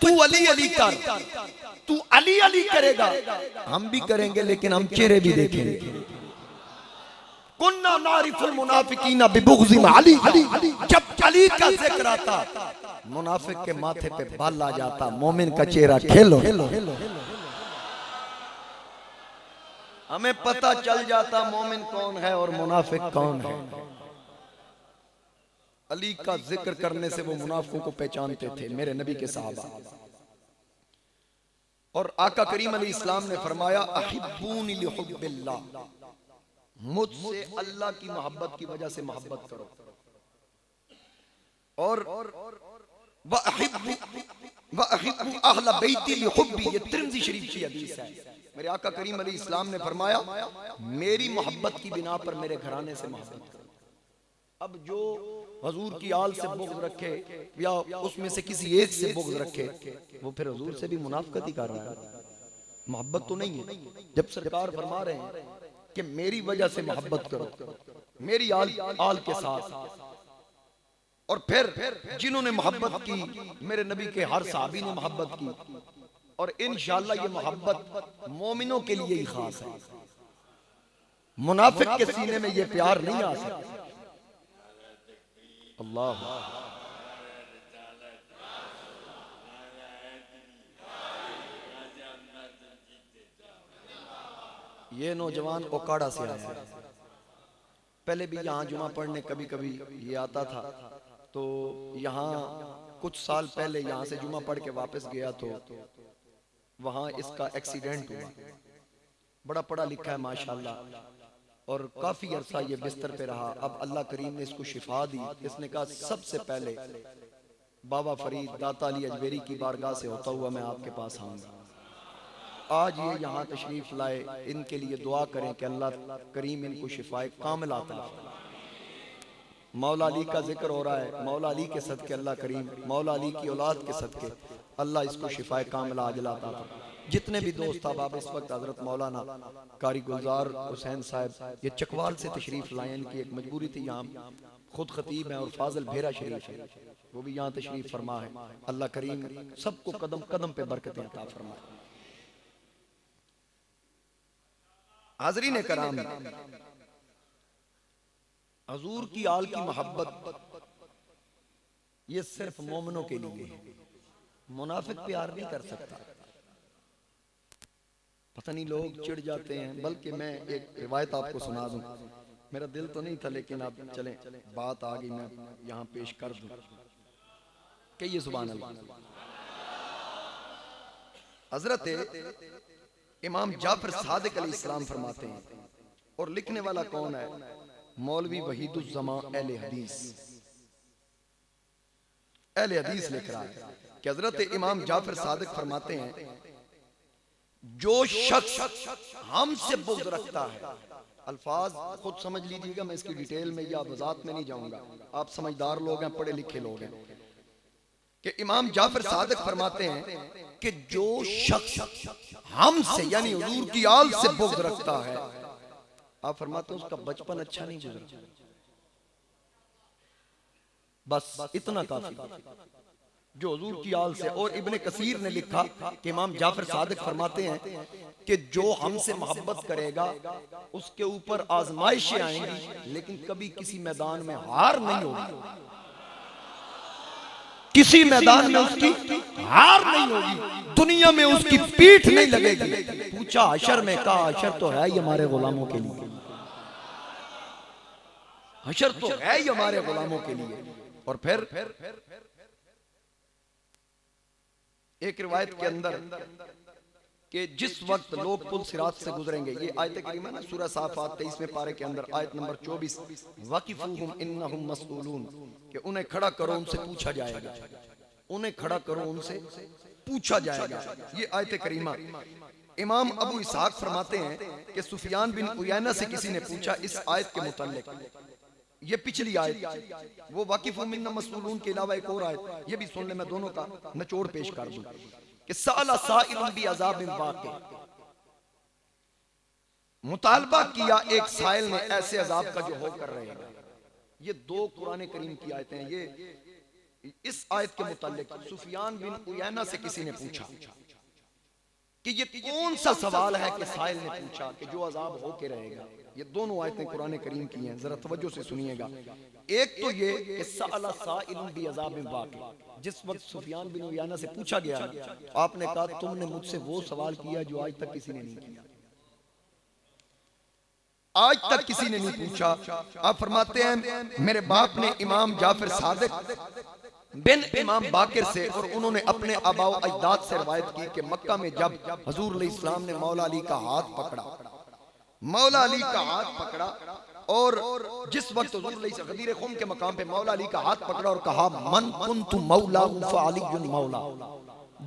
तू अली अली कर, तू अली अली करेगा, हम भी करेंगे लेकिन हम चेहरे भी देखेंगे। कुन्ना नारिफुल मुनाफिकीना बिबुग़्ज़ि अली, जब अली का जिक्र आता मुनाफिक के माथे पे बाल आ जाता, मोमिन का चेहरा खेलो। हमें पता चल जाता मोमिन कौन है और मुनाफिक कौन है। अली का जिक्र करने से वो मुनाफिकों को पहचानते थे मेरे नबी के सहाबा। और आका करीम अलैहिस्सलाम ने फरमाया अहिब्बूनी लिहुब्बिल्लाह, मुझसे अल्लाह की मोहब्बत की वजह से मोहब्बत करो। और व अहिब्बू अहल बैती लिहुब्बी, ये तिर्मिज़ी शरीफ की हदीस है। मेरे आका करीम अलैहिस्सलाम ने फरमाया मेरी मोहब्बत की बिना पर मेरे घराने से मोहब्बत करो। अब जो हजूर की आल से बुग़्ज़ रखे या उसमें से किसी एक से बुग़्ज़ रखे, वो फिर हजूर से भी मुनाफिकत ही कर रहा है, मोहब्बत तो नहीं है। जब सरकार फरमा रहे हैं कि मेरी वजह से मोहब्बत करो, मेरी आल के साथ, और फिर जिन्होंने मोहब्बत की, मेरे नबी के हर सहाबी ने मोहब्बत की, और इंशाअल्लाह ये मोहब्बत मोमिनों के लिए ही खास है। मुनाफिक के सीने में ये प्यार नहीं आ सकता। अल्लाह ये नौजवान ओकाड़ा से आया है, पहले भी यहाँ जुमा पढ़ने कभी कभी ये आता था। तो यहाँ कुछ साल पहले यहाँ से जुमा पढ़ के वापस गया तो वहाँ इसका एक्सीडेंट हुआ। बड़ा पढ़ा लिखा है माशाल्लाह, और काफी अरसा ये बिस्तर पे रहा। अब अल्लाह करीम ने इसको शिफा दी। इसने कहा सबसे पहले बाबा फरीद दाता अली अजमेरी की बारगाह से होता हुआ मैं आपके पास आऊंगा। आज ये यहाँ तशरीफ लाए, इनके लिए दुआ करें कि अल्लाह करीम इनको शिफाए कामिल अता फरमाए। मौला अली का जिक्र हो रहा है, मौला अली के सदके अल्लाह करीम, मौला अली की औलाद के सदके अल्लाह इसको शिफाए कामिल आजिल अता फरमाए। जितने भी दोस्त अब इस वक्त हजरत मौलाना कारी गुलजार हुसैन साहब ये चकवाल से तशरीफ लाए, इनकी एक मजबूरी थी, यहाँ खुद खतीब हैं और फाजिल भेरा शरीफ है, वो भी यहाँ तशरीफ फरमा है। अल्लाह करीम सबको कदम कदम पे बरकतें अता फरमाए। हाज़रीन कराम, हजूर की आल की मोहब्बत ये सिर्फ मोमिनों के लिए है, मुनाफिक प्यार नहीं कर सकता। पता नहीं लोग चिढ़ जाते हैं, बल्कि मैं एक रिवायत आपको सुना दूं, मेरा दिल तो नहीं था लेकिन आप चलें बात आ गई, मैं यहाँ पेश कर दूं। कहिए सुभान अल्लाह। हजरत इमाम जाफर सादिक अलैहिस्सलाम फरमाते हैं, और लिखने वाला कौन है? मौलवी वहीदुज़्ज़मा अहले हदीस, अहले हदीस लिख रहा है कि हजरत इमाम जाफर सादिक फरमाते हैं जो शख्स हमसे बुग़्ज़ रखता है, अल्फाज खुद समझ लीजिएगा, मैं इसकी डिटेल में या वज़ाहत में नहीं जाऊंगा, आप समझदार लोग हैं, पढ़े लिखे लोग हैं। कि इमाम जाफर सादिक फरमाते हैं कि जो शख्स हमसे यानी हुजूर की आल से बुग़्ज़ रखता है, आप फरमाते हैं उसका बचपन अच्छा नहीं गुजरा। बस इतना काफी जो हुजूर की आल से। और इब्ने कसीर ने लिखा कि इमाम जाफर सादिक फरमाते हैं कि जो हमसे मोहब्बत करेगा उसके ऊपर आजमाइशें आएंगी, लेकिन कभी किसी मैदान में हार नहीं होगी, किसी मैदान में उसकी हार नहीं होगी, दुनिया में उसकी पीठ नहीं लगेगी। पूछा हशर में, कहा हशर तो है ही हमारे गुलामों के लिए, हशर तो है ही हमारे गुलामों के लिए। और फिर एक रिवायत के अंदर कि जिस वक्त लोग पुल सिरात से गुजरेंगे, ये आयत करीमा ना सूरह साफात 23वें पारे के अंदर आयत नंबर 24, वक़िफ़ूहुम इन्नहुम मसऊलून, कि उन्हें खड़ा करो उनसे पूछा जाएगा, उन्हें खड़ा करो उनसे पूछा जाएगा। ये आयत करीमा इमाम अबू इसहाक फरमाते हैं कि सुफियान बिन उयैना से किसी ने पूछा इस आयत के मुताल्लिक, ये पिछली आयत, वो वाकिफ़ुम मिन्ना मसऊलून के अलावा एक और आयत, ये भी सुन ले, मैं दोनों का निचोड़ पेश कर दूं कि सअला साइलुन बि अज़ाबिन वाक़ि, मुतालबा किया एक साइल ने ऐसे अजाब का जो होकर रहेगा। ये दो कुरान करीम की आयतें हैं। ये इस आयत के मुताल्लिक सुफियान बिन उयैना से किसी ने पूछा कि ये कौन सा सवाल है कि साइल ने पूछा कि जो अजाब होके रहेगा। ये दोनों आयतें कुरान करीम की हैं, जरा तवज्जो से सुनिएगा। एक तो ये कि सअला साइलुन बि अज़ाबिन वाक़ि, जिस वक्त सुफियान बिन उयैना से पूछा गया, आपने कहा तुमने मुझसे वो सवाल किया जो आज तक किसी ने नहीं किया, आज तक किसी ने नहीं पूछा। आप फरमाते हैं मेरे बाप ने इमाम जाफर सादिक बिन इमाम बाकिर से, और उन्होंने अपने आबाओ अजदाद से रवायत की कि मक्का में जब हुजूर अलैहिस्सलाम ने मौला अली का हाथ पकड़ा, मौला अली का हाथ पकड़ा, और जिस वक्त हुजूर अलैहिस्सलाम गदीर खुम के मकाम पे मौला अली का हाथ पकड़ा और कहा मन कुन्तु मौला फअलियुन मौला,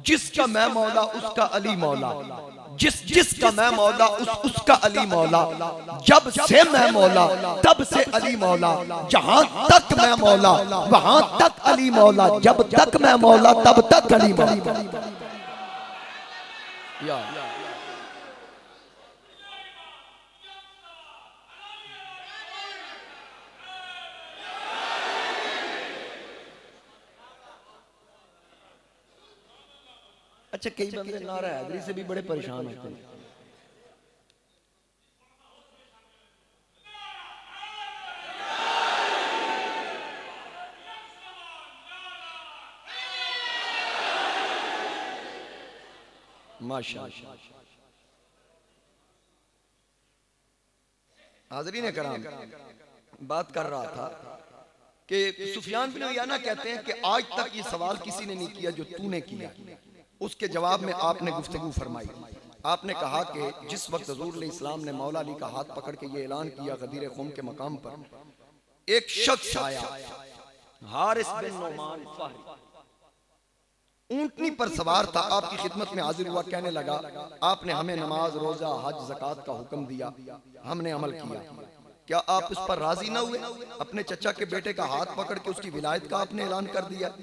जिसका मैं मौला उसका अली मौला, जिसका मैं मौला उसका अली मौला, जब से मैं मौला तब से अली मौला, जहां तक मैं मौला वहां तक अली मौला, जब तक मैं मौला तब तक अली मौला। अच्छा, कई बंदे नारा हैदरी से भी बड़े परेशान होते हैं। माशाअल्लाह। हाज़रीन कराम, बात कर रहा था कि सुफियान बिन उयैना कहते हैं कि आज तक ये सवाल किसी ने नहीं किया जो तूने किया। उसके जवाब में आपने गुफ्तगू फरमाई, आपने कहा कि जिस वक्त हुजूर अलैहिस्सलाम ने मौला अली का हाथ पकड़ के ये ऐलान किया गदीर खुम के मकाम पर, एक शख्स आया हारिस बिन नोमान फाहरी, ऊंटनी पर सवार था, आपकी खिदमत में हाजिर हुआ, कहने लगा आपने हमें नमाज रोजा हज ज़कात का हुक्म दिया, हमने अमल किया, क्या आप इस पर राजी ना हुए? अपने चचा के बेटे का हाथ पकड़ के उसकी विलायत का आपने ऐलान कर दिया,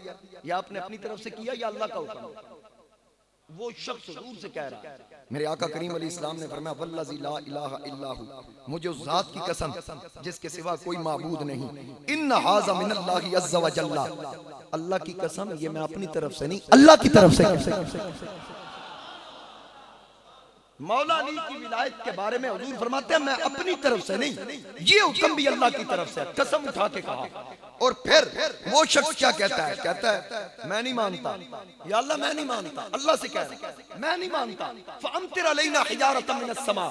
या आपने अपनी तरफ से किया या अल्लाह का हुक्म? वो शख्स हुजूर से कह रहा है, मेरे आका करीम अलैहिस्सलाम ने फरमाया वल्लज़ी ला इलाहा इल्ला हु, मुझे उस जात की कसम जिसके सिवा कोई माबूद नहीं, इन्न हाज़ा मिनल्लाहि अज़्ज़ा व जल्ला, अल्लाह की कसम ये मैं अपनी तरफ से नहीं अल्लाह की तरफ से। मौला अली की विलायत के बारे में हुजूर फरमाते हैं मैं अपनी तरफ से नहीं, ये हुक्म भी अल्लाह की तरफ से, कसम उठा के कहा। और फिर वो शख्स क्या कहता है? कहता है मैं नहीं मानता, या अल्लाह मैं नहीं मानता, अल्लाह से कह रहा मैं नहीं मानता, फअमतिर अलैना हिजारतम मिनस समा,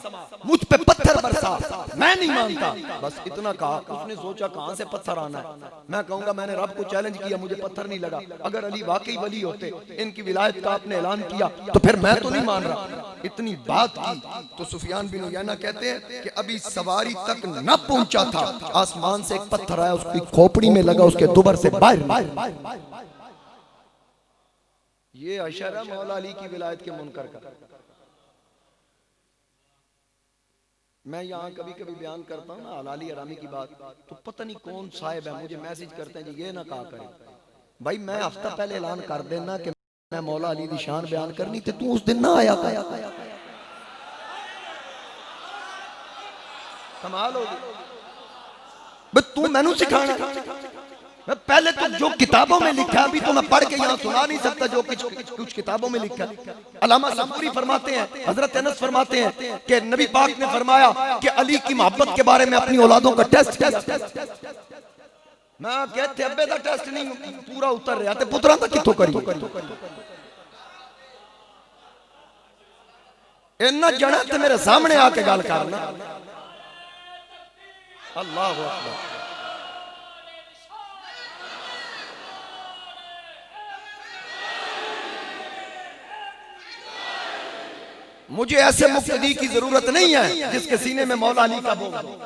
मुझ पे पत्थर बरसा, मैं नहीं मानता। बस इतना कहा। उसने सोचा कहां से पत्थर आना है, मैं कहूंगा मैंने रब को चैलेंज किया, मुझे पत्थर नहीं लगा। अगर अली वाकई वली होते, इनकी विलायत का आपने ऐलान किया, तो फिर मैं तो नहीं मान रहा। इतनी बात की तो सुफियान बिन उयैना कहते हैं कि अभी सवारी तक न पहुंचा था, आसमान से एक पत्थर आया, उसकी खोपड़ी में लगा, उसके दुबर से बाहर। ये अशरा मौला अली की विलायत के मुनकर का। मैं यहाँ कभी कभी बयान करता हूँ ना हलाली हरामी की बात, तो पता नहीं कौन साहिब है मुझे मैसेज करते हैं जी ये ना कहा करें, भाई मैं हफ्ता पहले ऐलान कर देना कि मैं मौला अली दी शान बयान करनी ते तू उस दिन ना आया था। कमाल हो गई। तू मैनू सिखाना, मैं पहले तो जो किताबों में लिखा अभी तो मैं पढ़ के यहाँ सुना नहीं सकता जो कुछ किताबों में लिखा। अल्लामा सबूरी फरमाते हैं, हजरत अनस फरमाते हैं कि नबी पाक ने फरमाया कि अली की मोहब्बत के बारे में अपनी औलादों का टेस्ट किया। मैं कहते अब्बे का टेस्ट नहीं पूरा उतर रहा ते पुत्रा का किथों करी। इन्ना जना ते मेरे सामने आके गल करना। अल्लाह हू अकबर। मुझे ऐसे मुक्तदी की जरूरत नहीं है जिसके सीने में मौला अली का बोल हो।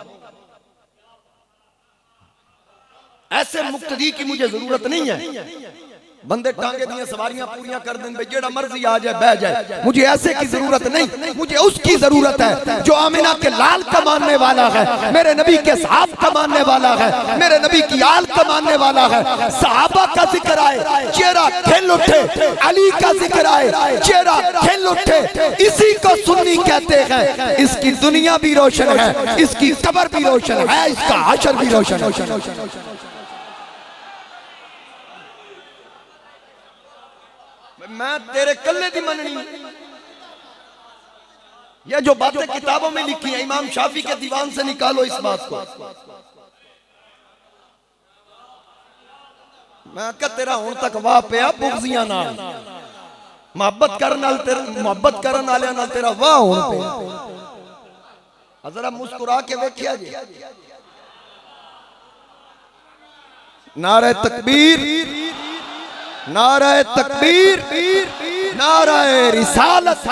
ऐसे मुक्तदी की मुझे जरूरत नहीं है। बंदे टांगे दिए सवारियां पूरियां कर दें भाई जेड़ा मर्जी आ जाए बह जाए, मुझे ऐसे की जरूरत नहीं। मुझे उसकी जरूरत है जो आमिना के लाल का मानने वाला है, मेरे नबी के साहब का मानने वाला है, मेरे नबी की आल का मानने वाला है। सहाबा का जिक्र आए चेहरा खिल उठे, अली का जिक्र आए चेहरा खिल उठे। इसी को सुन्नी कहते हैं। इसकी दुनिया भी रोशन है, इसकी कब्र भी रोशन है, इसका हशर भी रोशन है। मैं तेरे कल्ले दी मननी। ये जो बातें किताबों में लिखी है इमाम शाफी के दीवान से निकालो इस बात को। मैं कह तेरा हुण तक वाह पिया बुग़्ज़ियां नाल, मोहब्बत करन नाल तेरा मोहब्बत करन वालियां नाल तेरा वाह हुण पिया। जरा मुस्कुरा के वेखिया जी। नारे तकबीर, नारे तकबीर, नारे रिसालत,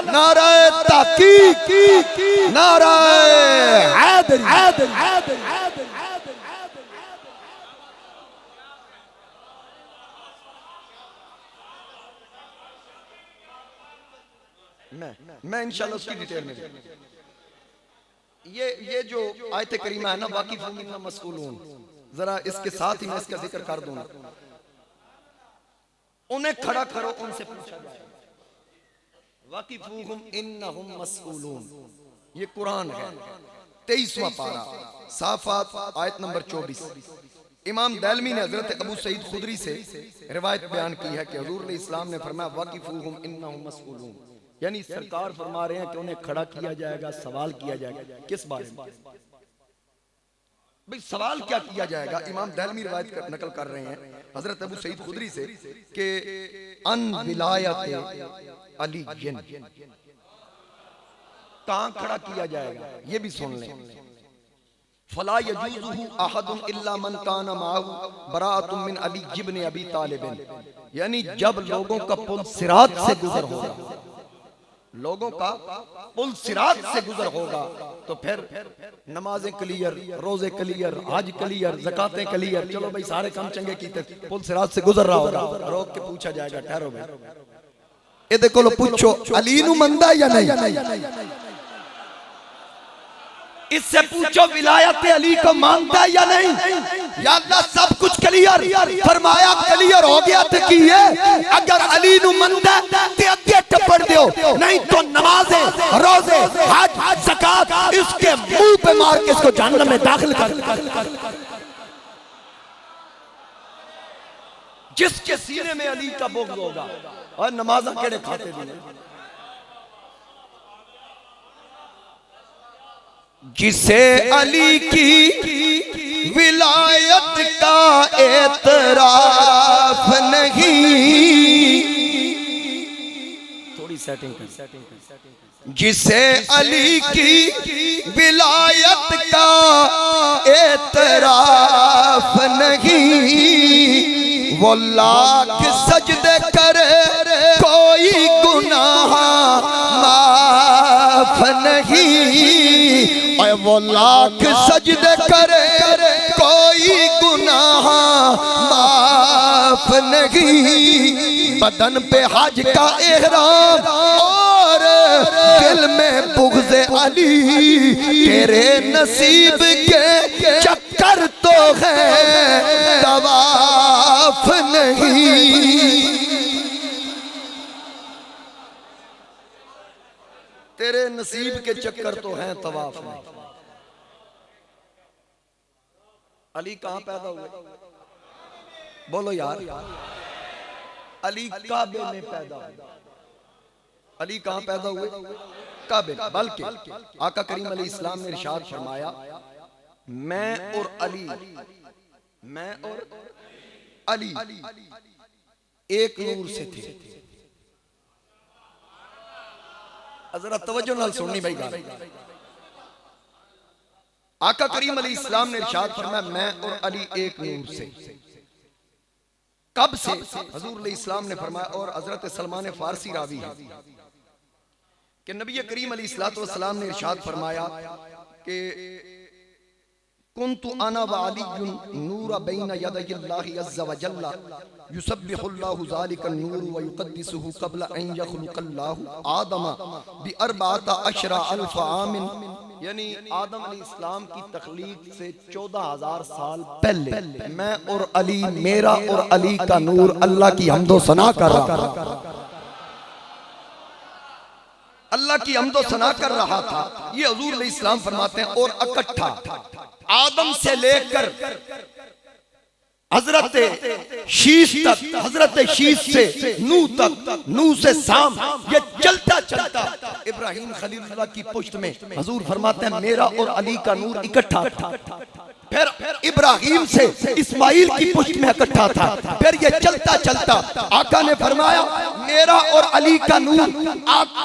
नारे तहकीक, नारे हैदरी। मैं इंशाल्लाह उसकी डिटेल में ये जो आयत करीमा है ना वाकिफ मिन्ना मस्ऊलून, जरा इसके साथ ही मैं इसका जिक्र कर दूंगा। उन्हें खड़ा करो, उनसे पूछा जाए वाकिफूहुम इन्नहुम मस्ऊलून। ये कुरान है 23वां पारा साफात आयत नंबर 24। इमाम दैलमी ने हजरत अबू सईद खुदरी से रिवायत बयान की है कि हुजूर इस्लाम ने फरमाया वाकिफूहुम इन्नहुम मस्ऊलून, यानी सरकार फरमा रहे हैं कि उन्हें खड़ा किया जाएगा, सवाल किया जाएगा। किस बारे में भाई सवाल क्या किया जाएगा? इमाम दैलमी रिवायत नकल कर रहे हैं हजरत अबू सईद खुदरी से कि अन विलायत अली कहां खड़ा किया जाएगा ये भी सुन लें। फला यजूजुहु अहदुन इल्ला मन काना माहु बराअतुन मिन अली इब्न अबी तालिब, यानी जब लोगों का पुल सिरात से गुजर होगा, लोगों का पुल सिरात से गुजर होगा तो फिर नमाजें क्लियर, रोजे क्लियर, हज क्लियर, ज़कातें क्लियर, चलो भाई सारे काम चंगे कीते, पुल सिरात से गुजर रहा होगा। रोक के पूछा जाएगा ठहरो भाई ये देखो लो पूछो अली नू मंदा या नहीं? इससे पूछो विलायत अली को मानता या नहीं? या अल्लाह सब कुछ क्लियर फरमाया, क्लियर हो गया तो की है। अगर अली नू मंदा ते अगे टपड़ दो, नहीं तो नमाजें, रोजे, हज, ज़कात इसके मुंह पे मार के इसको जहन्नम में दाखिल कर। जिसके सीने में अली का बुग़्ज़ होगा और नमाज़ केड़े खाते भी जिसे अली की विलायत का एतराफ नहीं, थोड़ी सेटिंग कर। जिसे अली की विलायत का एतराफ नहीं, वो लाख सजदे करे कोई गुनाह माफ नहीं। वो लाख सजदे करे कोई गुनाह माफ नहीं। बदन पे हज का एहराम और दिल में बुग़्ज़े अली, तेरे नसीब के चक्कर तो है तवाफ तवाफ नहीं, तेरे नसीब के चक्कर तो हैं तवाफ में। अली कहां पैदा हुए? बोलो यार। अली काबे में पैदा हुए। अली कहां पैदा हुए? काबे। बल्कि आका करीम अलैहिस्सलाम ने इरशाद फरमाया, मैं और अली एक नूर से थे। जरा तवज्जो नाल सुननी भाई गाल। आका करीम अलैहिस्सलाम ने इरशाद फरमाया, मैं और अली एक नूर से। कब से? हजूर अलैहिस्सलाम ने फरमाया, और हजरत सलमान फारसी रावी है कि नबी करीम अलैहिस्सलातु वस्सलाम ने इरशाद फरमाया कि कुन्तु अना व अलियुन नूरा बैन यदयिल्लाहि अज़्ज़ा व जल्ला युसब्बिहुल्लाहु ज़ालिका नूर व युक़द्दिसुहु क़ब्ला अन यख़्लुक़ल्लाहु आदम बि अर्बअता अशरा अल्फ आमिन, यानी आदम अलैहिस्सलाम की तख्लीक से 14,000 साल पहले मैं और अली, मेरा और अली का नूर अल्लाह की हम्दो सना कर रहा, अल्लाह की हम्दो सना कर रहा था। ये हुजूर अलैहिस्सलाम फरमाते हैं, और इकट्ठा आदम से लेकर हजरत शीश तक, हजरत शीश से नूह तक, नूह से शाम, ये चलता चलता इब्राहिम खलीलुल्लाह की पुश्त में हुजूर फरमाते हैं मेरा और अली का नूर इकट्ठा था। फिर इब्राहिम से इस्माइल की पुश्त में इकट्ठा था। फिर ये चलता चलता आका ने फरमाया मेरा और अली का नूर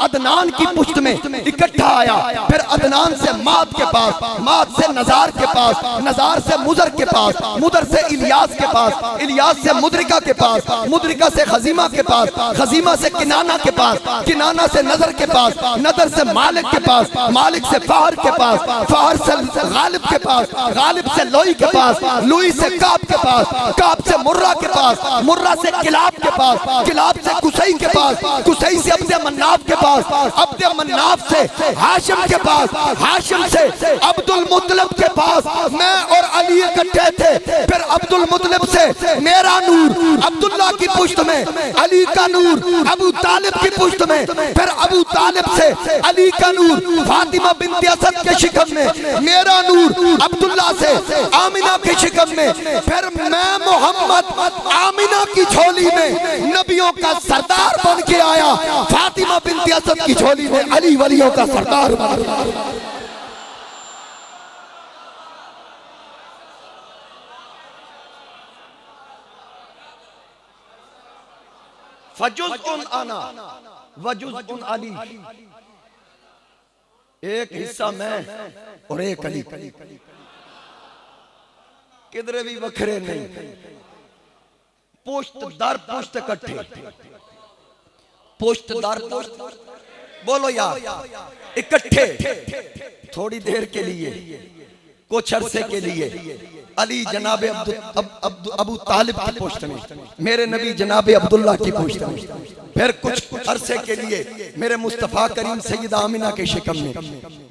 अदनान की पुश्त में इकट्ठा आया। फिर अदनान से माद के पास, माद से नजार के पास, नजार से मुदर के पास, मुदर से इलियास के पास, इलियास से मुद्रिका के पास, मुद्रिका से खजीमा के पास, खजीमा से किनाना के पास, किनाना से नजर के पास, नजर से मालिक के पास, मालिक से फाहर के पास, फाहर से गालिब के पास, गालिब से लोई के पास, लोई से काब के पास, काब से मुर्रा के पास, मुर्रा से किलाब के पास, किलाब से कुसई के पास, कुसई से अब्दे मन्नाफ के पास, अब्दे मन्नाफ से हाशिम के पास, हाशिम से अब्दुल मुत्तलिब के पास मैं और अली इकट्ठे थे। फिर अब्दुल मुत्तलिब से मेरा नूर अब्दुल्ला की पुश्त में, अली का नूर अबू तालिब की पुश्त में, फिर अबू तालिब से अली का नूर फातिमा बिन्त असद के शिकम में, मेरा नूर अब्दुल्ला से आमिना के शिकम में, फिर मैं मोहम्मद आमिना की झोली में नबियों का सरदार बन के आया, फातिमा बिन्त असद की झोली में अली वलियों का सरदार बन गया। फजुज़उन अना वजुज़उन अली, एक हिस्सा मैं और एक अली, किधरे भी वखरे नहीं, पुश्त दर पुश्त इकट्ठे, पुश्त दर पुश्त, बोलो यार, इकट्ठे थोड़ी देर के लिए, कुछ अरसे के लिए अली जनाबे अबू तालिब की पुश्त में, मेरे नबी जनाबे अब्दुल्ला की पुश्त में, फिर कुछ अरसे के लिए मेरे मुस्तफ़ा करीम सैयदा आमिना के शिकम में,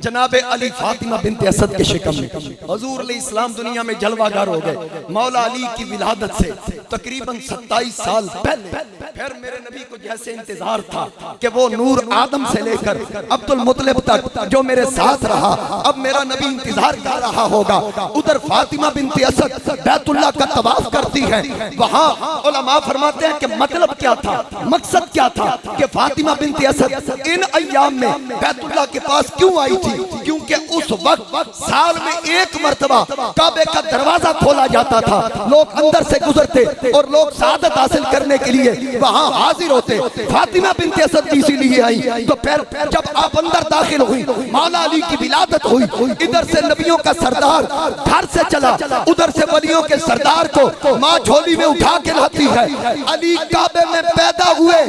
जनाबे अली फातिमा बिन्त असद के शिकम में। हुजूर अलैहिस्सलाम दुनिया में जलवागर हो गए मौला अली की विलादत से तकरीबन 27 साल पहले। फिर मेरे नबी को जैसे इंतजार था कि वो नूर आदम से लेकर अब्दुल मुत्तलिब तक जो मेरे साथ रहा, अब मेरा नबी इंतजार कर रहा होगा। उधर फातिमा बिन्त असद बैतुल्लाह का तवाफ करती है। वहां उलमा फरमाते हैं कि मतलब क्या था, मकसद क्या था कि फातिमा बिन्त असद इन अय्याम में बैतुल्लाह के पास क्यों आई थी? क्योंकि उस वक्त साल में एक मर्तबा काबे का दरवाजा खोला जाता था, लोग अंदर से गुजरते और लोग सादत हासिल करने के लिए वहां हाजिर होते। फातिमा बिन्त असद इसीलिए आई। तो फिर जब आप अंदर दाखिल हुई, मौला अली की विलादत हुई, इधर से नबियों का सरदार घर से चला, उधर से वलियों के सरदार को माँ झोली में उठा के लाती है। अली काबे में पैदा हुए,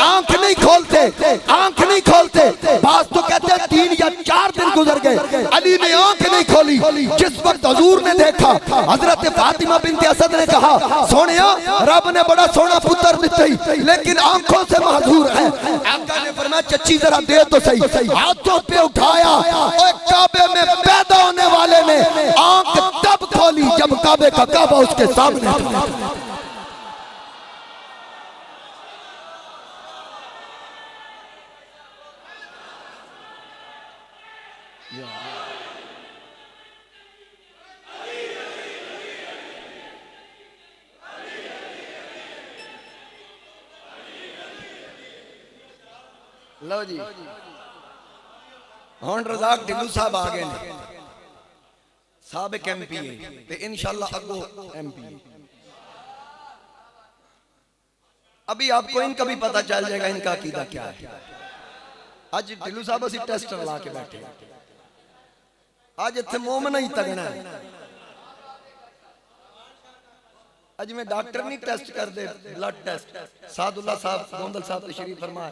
आंख नहीं खोलते, आंख नहीं खोलते। बात तो कहते हैं 3 या 4 दिन गुजर गए, अली ने आंख नहीं खोली। जिस वक्त हुजूर ने देखा, हजरत फातिमा बिन्त असद ने कहा सोनिया रब ने बड़ा सोना पुत्र दिता ही, लेकिन आंखों से माजूर है। आका ने फरमाया चच्ची जरा दे तो सही। हाथों पे उठाया और काबे में पैदा होने वाले ने आंख तब खोली जब काबे का काबा उसके सामने था। लो जी हुण रज़ाक ढिल्लू साहब आ गए ने, साबिक MP ते इंशाअल्लाह अगो MP। अभी आपको इनका भी पता चल जाएगा इनका अकीदा क्या है। आज ढिल्लू साहब असी टेस्टर ला के बैठे, आज इत्थे मोमना ही तगना है। आज मैं डॉक्टर नहीं टेस्ट कर दे, ब्लड टेस्ट सादुल्ला साहब गोंदल साहब तशरीफ फरमा,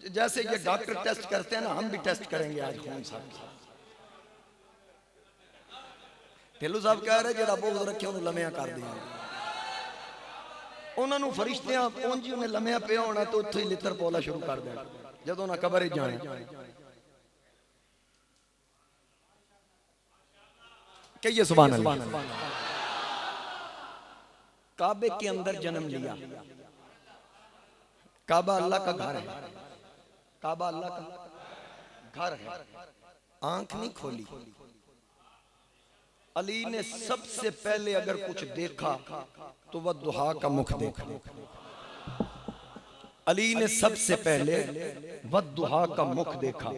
जैसे ये डॉक्टर टेस्ट करते हैं ना हम भी टेस्ट करेंगे आज खून साहब। ढिल्लू साहब कह रहे जेड़ा बोझ रखे उन्हें लम्या कर दिया, उन्होंने फरिश्तियां पहुंची उन्हें लम्या पे होना तो उत्थे ही लित्र पौला शुरू कर देना जदों ना कबर ही जाने। कहिए सुभान अल्लाह। काबे के अंदर जन्म लिया, काबा अल्लाह का घर है, काबा अल्लाह का घर है, आंख नहीं खोली। अली ने सबसे पहले अगर कुछ देखा तो वह दुहा का मुख देखा। अली ने सबसे पहले वह दुहा का मुख देखा।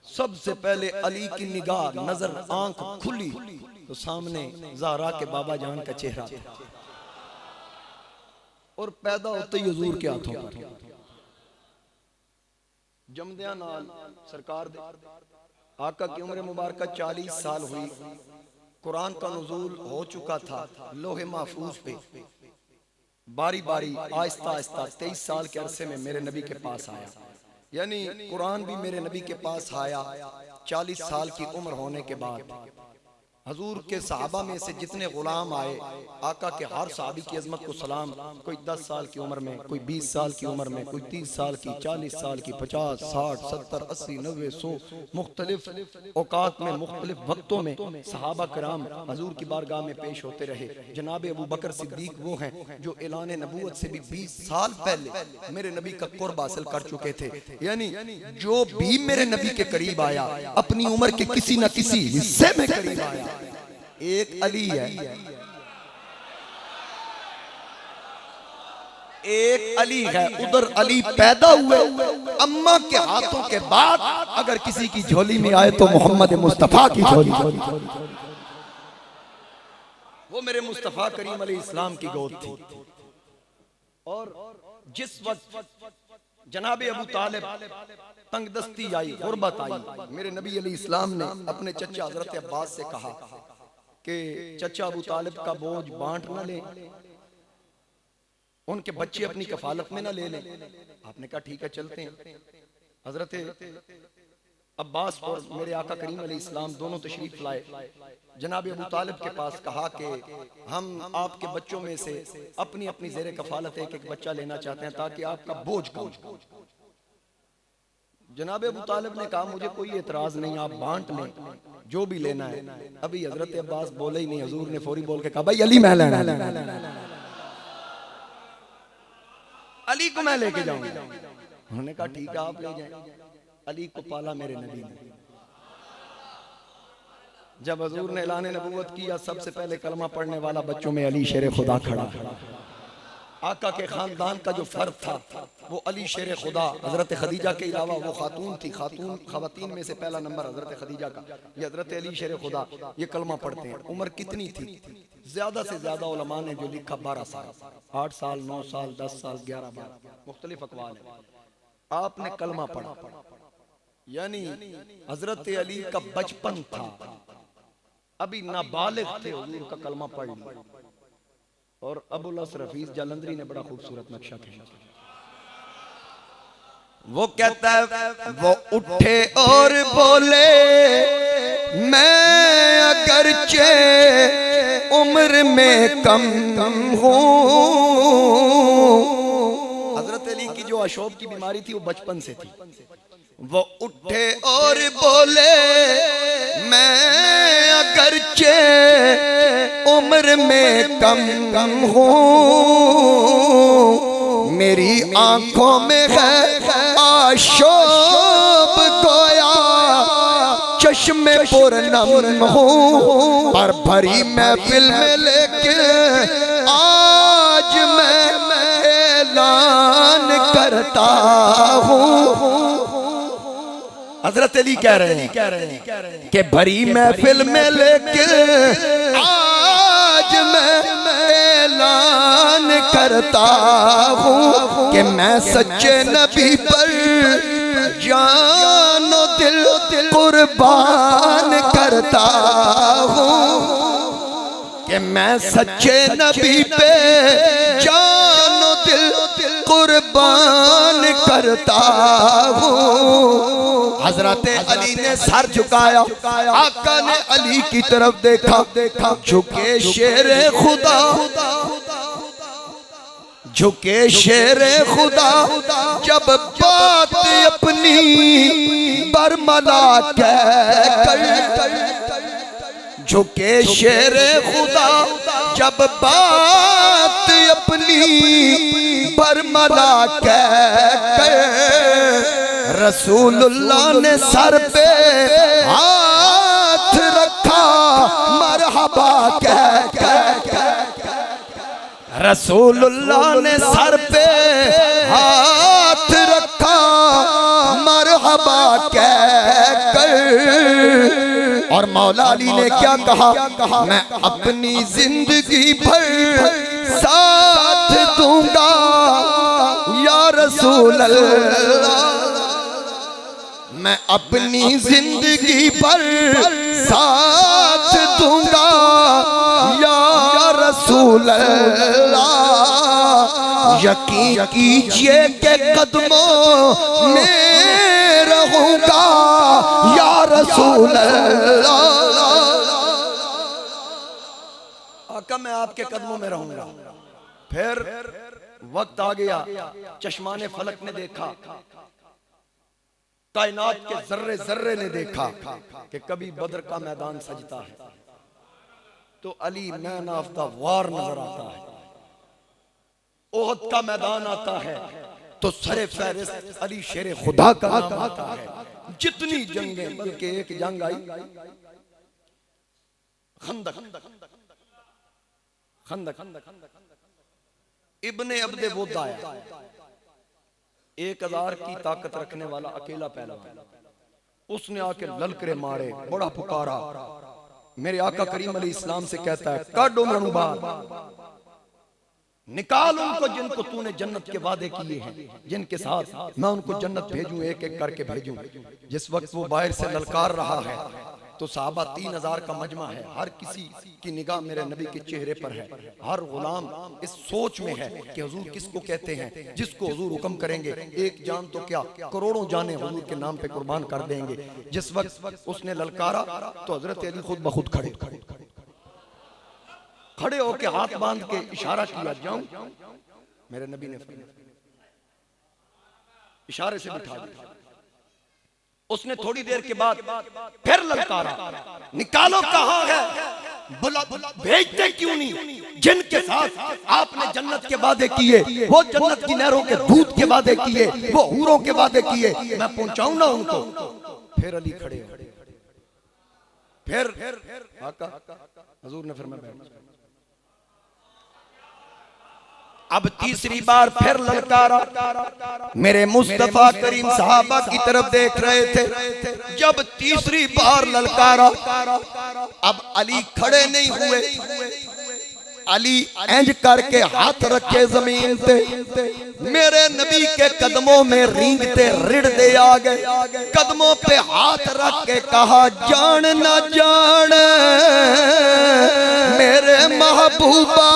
सबसे पहले अली की निगाह नजर आंख खुली तो सामने ज़हरा के बाबा जान का चेहरा था और पैदा होते ही हुजूर के हाथों पर जमदिया नाल सरकार दे आका की उम्र मुबारक 40 साल हुई। कुरान का नुज़ूल हो चुका था लोहे महफूज पे, बारी बारी आहिस्ता आहिस्ता 23 साल के अरसे में मेरे नबी के पास आया, यानी कुरान भी मेरे नबी के पास आया 40 साल की उम्र होने के बाद। हजूर के सहाबा में से जितने गुलाम आए आका के हर सहाबी की अजमत को सलाम। कोई 10 साल की उम्र में, कोई 20 साल की उम्र में, कोई 30 साल की, 40 साल की, 50, 60, 70, 80, 90, 100 मुख्तलिफ औकात में मुख्तलिफ वक्तों में सहाबा कराम हजूर की बारगाह में पेश होते रहे। जनाब अबू बकर सिद्दीक वो हैं जो ऐलान नबूवत से भी 20 साल पहले मेरे नबी का कुर्ब हासिल कर चुके थे, यानी जो भी मेरे नबी के करीब आया अपनी उम्र के किसी न किसी हिस्से में करीब आया। एक अली है, एक अली है, उधर अली पैदा हुए अम्मा के हाथों के बाद अगर किसी की झोली में आए तो मोहम्मद मुस्तफा की झोली, वो मेरे मुस्तफा करीम अलैहिस्सलाम की गोद थी। और जिस वक्त जनाबे अबू तालिब तंगदस्ती आई, गुर्बत आई, मेरे नबी अलैहिस्सलाम ने अपने चचा हजरत अब्बास से कहा कि चचा अबू तालिब का बोझ बांट ना ले, उनके बच्चे अपनी कफालत में ना ले लें। आपने कहा ठीक है चलते हैं। हजरत अब्बास और मेरे आका करीम अलैहिस्सलाम दोनों तशरीफ लाए जनाब अबू तालिब के पास, कहा कि हम आपके बच्चों में से अपनी अपनी ज़ेरे कफालत एक एक बच्चा लेना चाहते हैं ताकि आपका बोझ कम। जनाब अबू तालिब ने कहा मुझे कोई एतराज नहीं, आप बांट लें जो भी लेना है। अभी हजरत अब्बास बोले ही नहीं, हजूर ने फौरी बोल के कहा भाई अली मैं लेना, अली को मैं लेके जाऊंगा। उन्होंने कहा ठीक है आप ले जाएं। अली को पाला मेरे नबी ने। जब हजूर ने ऐलान नबूवत किया सबसे पहले कलमा पढ़ने वाला बच्चों में अली शेर खुदा खड़ा। आका के खानदान का जो फर्द था वो अली शेर खुदा। हजरत खदीजा के अलावा वो खातून थी, खवातीन में से पहला नंबर हजरत खदीजा का, ये हजरत अली शेर खुदा ये कलमा पढ़ते हैं। उम्र कितनी थी? ज्यादा से ज्यादा उलमा ने जो लिखा 12 साल, 8 साल, 9 साल, 10 साल, 11 बार, मुख्तलिफ अकवाल है। आपने कलमा पढ़ा, यानी हजरत अली का बचपन था, अभी नाबालिग थे, हुजूर का कलमा पढ़ लिया। और अबुल हसन रफीज जालंधरी ने बड़ा खूबसूरत नक्शा खींचा। वो कहता है वो उठे और बोले मैं अगरचे उम्र में कम हूँ। हजरत अली की जो अशोब की बीमारी थी वो बचपन से थी। वो उठे और बोले मैं अगरचे उम्र में कम हूँ, मेरी आंखों में है आशोब गोया चश्मे पुरनम हूँ, पर भरी महफिल में लेके आज मैं ऐलान करता हूँ। हजरत अली कह रहे हैं कि भरी महफिल में लेके आज मैं ऐलान करता हूँ कि मैं सच्चे नबी पर जानो दिल कुर्बान करता हूँ, कि मैं सच्चे नबी पे जानो दिल कुर्बान करता हूँ। हजरत अली ने सर झुकाया, आका ने अली की तरफ देखा, झुके शेरे खुदा, झुके शेरे खुदा, जब बात अपनी बरमला कह कर, झुके शेरे खुदा, जब बात अपनी बरमला कह कर, रसूलुल्लाह ने सर पे हाथ रखा मरहबा कह कर, रसूलुल्लाह ने सर पे हाथ रखा मरहबा कह कर। और मौला अली ने क्या कहा, मैं अपनी जिंदगी भर साथ दूंगा या रसूल अल्लाह, मैं अपनी जिंदगी पर साथ दूंगा या रसूल अल्लाह। यकीन कीजिए के कदमों में रहूंगा या रसूल अल्लाह। आका मैं आपके कदमों में रहूंगा। फिर वक्त आ गया, चश्माने फलक ने देखा, कायनात के जर्रे जर्रे ने देखा कि कभी बदर का मैदान सजता है तो अली नैन आफ्ता वार नजर आता है, ओहद का मैदान आता है तो सरे फहरिस्त अली शेरे खुदा का नाम आता है। जितनी जंगें, बल्कि एक जंग आई खंदक, इब्ने अब्दे वोदा आया, 1000 की ताकत रखने वाला अकेला पहलवान, उसने आके ललकरे मारे, बड़ा पुकारा, मेरे आका करीम अलैहिस्सलाम से कहता है काटो मैं बाहर, निकाल उनको जिनको तूने जन्नत के वादे किए हैं, जिनके साथ मैं उनको जन्नत भेजूं, एक एक करके भेजूं। जिस वक्त वो बाहर से ललकार रहा है तो साहबा 3000 का मजमा है, हर किसी की निगाह मेरे नबी के चेहरे पर है, हर गुलाम इस सोच में है कि हुजूर किसको कहते हैं, जिसको हुजूर हुक्म करेंगे एक जान तो क्या करोड़ों जाने हुजूर के नाम पे कुर्बान कर देंगे। जिस वक्त उसने ललकारा तो हजरत अली खुद बखुद खड़े होके हाथ बांध के इशारा किया, जाऊं, मेरे नबी ने इशारे से बिठा दिया। उसने थोड़ी देर के बाद फिर ललकारा, निकालो कहां है, भेजते क्यों नहीं, जिनके साथ आपने जन्नत के वादे किए, वो जन्नत की नहरों के दूध के वादे किए, वो हूरों के वादे किए, मैं पहुंचाऊं ना उनको। फिर अली खड़े, फिर आका हुजूर ने फरमाया, अब तीसरी बार फिर ललकारा, मेरे मुस्तफा करीम सहाबा की तरफ देख रहे थे। जब तीसरी बार ललकारा, अब अली खड़े नहीं हुए, अली इंज करके हाथ रखे जमीन पे, मेरे नबी के कदमों में रींगते रिड़ते आ गए, कदमों पे हाथ रख के कहा जान न जान मेरे महबूबा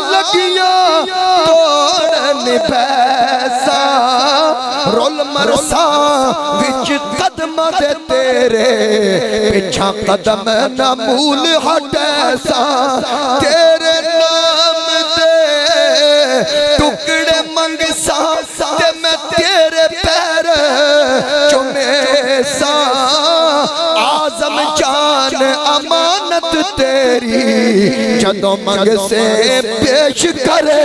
लगिया तोड़न पैसा, रोल मरसा विच कदम दे तेरे, पिछा कदम न मूल हटैसा, तेरे नाम दे टुकड़े मंगसा ते मैं तेरे पैर चुमेसा, आजम जान अमानत तेरी जदों मंग से पेश करे।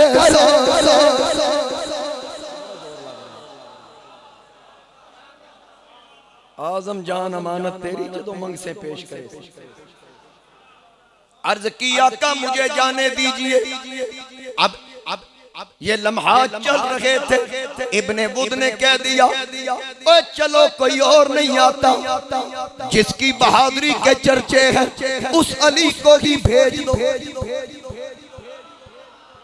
आजम जान अमानत तेरी जदों मंग से पेश करे। अर्ज की आका मुझे जाने दीजिए। अब ये लम्हात चल रहे थे, इब्ने बुद ने कह दिया ओ चलो कोई और नहीं आता, जिसकी बहादुरी के चर्चे हैं उस अली को ही भेज दो।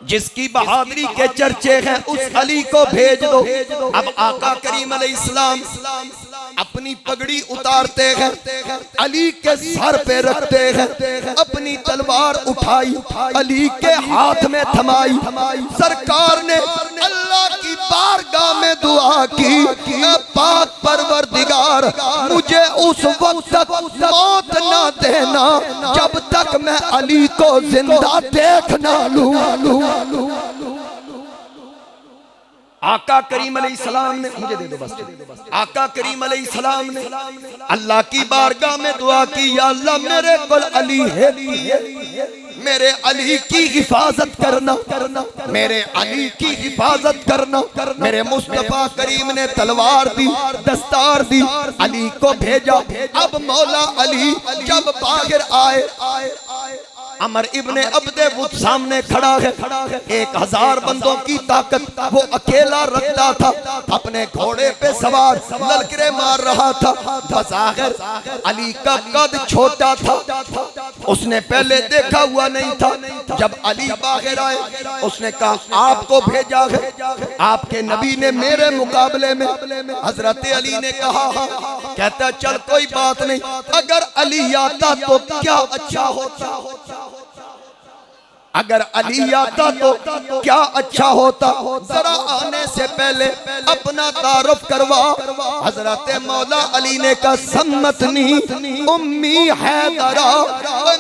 जिसकी बहादुरी के चर्चे हैं उस अली को भेज दो। अब आका करीम अलैहिस्सलाम अपनी पगड़ी उतारते हैं, अली के सर पे रखते हैं, अपनी तलवार उठाई, अली के हाथ में थमाई। सरकार ने अल्लाह की बारगाह में दुआ की, पाक परवरदिगार मुझे उस वक्त तक मौत ना देना जब तक मैं अली को जिंदा देख ना लूं। आका करीम अलैहिस्सलाम ने मुझे दे दो बस। आका करीम अलैहिस्सलाम ने अल्लाह की बारगाह में दुआ की, या अल्लाह मेरे को अली है, मेरे अली की हिफाजत करना, मेरे अली की हिफाजत करना। मेरे मुस्तफा करीम ने तलवार दी, दस्तार दी, अली को भेजा। अब मौला अली जब बाहर आए, अमर इब्ने अब्दे वुद सामने खड़ा है, 1000 बंदों की ताकत वो अकेला रखता था, अपने घोड़े पे सवार ललकरे मार रहा था। बज़ाहिर अली का कद छोटा था, उसने पहले देखा हुआ नहीं था। जब अली बाहर आए उसने कहा आपको भेजा है, आपके नबी ने मेरे मुकाबले में। हजरत अली ने कहा हाँ। कहता चल कोई बात नहीं, अगर अली आता तो क्या अच्छा होता, अगर अली आता तो क्या अच्छा होता। जरा आने से पहले अपना तारुफ करवा। हजरत मौला अली ने कहा सम्मतनी उम्मी हैदरा,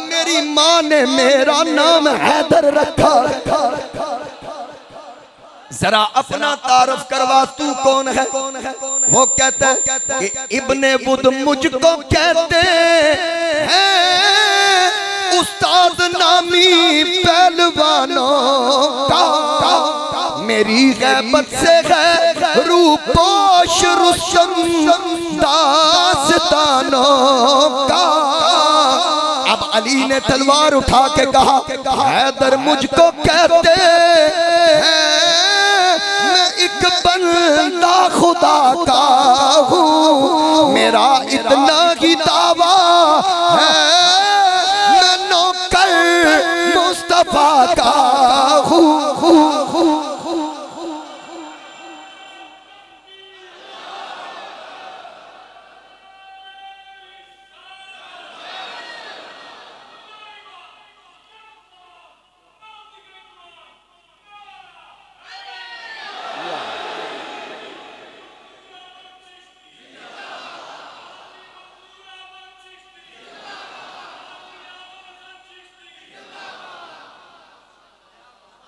मेरी माँ ने मेरा नाम हैदर रखा। जरा अपना तारुफ करवा, तू कौन है? वो कहता है कि इब्ने बुद मुझको कहते हैं उस्ताद नामी पहलवानों का, मेरी गैबत से है रूपोश रुस्तम दास्तानों का। अब अली ने तलवार उठा के कहा हैदर मुझको कहते हैं, मैं एक बंदा खुदा का हूँ, मेरा इतना ही दावा है, मुस्तफा का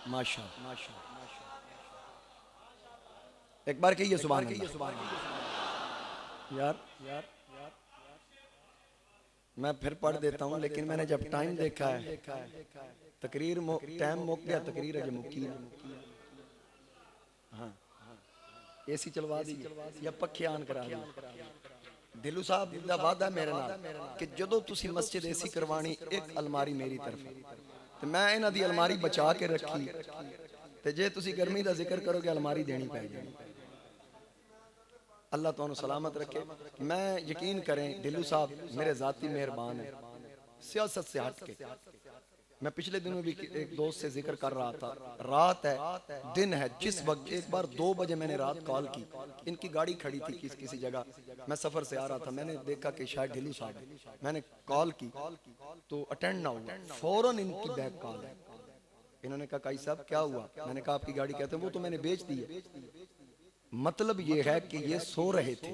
माशाअल्लाह। एक बार कहिए सुभान अल्लाह। यार मैं फिर पढ़ देता हूँ, लेकिन मैंने जब टाइम देखा है तकरीर टाइम मुक गया, तकरीर अजे मुकी है। हाँ एसी चलवा दी या पखे आन करा दी। दिलू साहब दा वादा मेरे नाल कि जदों तुसी मस्जिद एसी करवानी एक अलमारी मेरी तरफ, तो मैं इन्हां दी अलमारी बचा के रखी, ते जे तुसी गर्मी दा जिक्र करोगे अलमारी देनी पैगी। अल्लाह तुहानू सलामत रखे। मैं यकीन करें दिलू साहब मेरे जाती मेहरबान है, सियासत से हट के। मैं पिछले दिनों भी एक दोस्त से जिक्र कर रहा था, रात है दिन है, जिस वक्त एक बार 2 बजे मैंने रात कॉल की, इनकी गाड़ी खड़ी थी किसी जगह, मैं सफर से आ रहा था, मैंने देखा कि शायद ढिलू साहब है, मैंने कॉल की तो अटेंड ना हुआ, फौरन इनकी बैक कॉल है। इन्होंने कहा काई साहब क्या हुआ? मैंने कहा आपकी गाड़ी। कहते हैं वो तो मैंने बेच दी है। मतलब ये है कि ये सो रहे थे,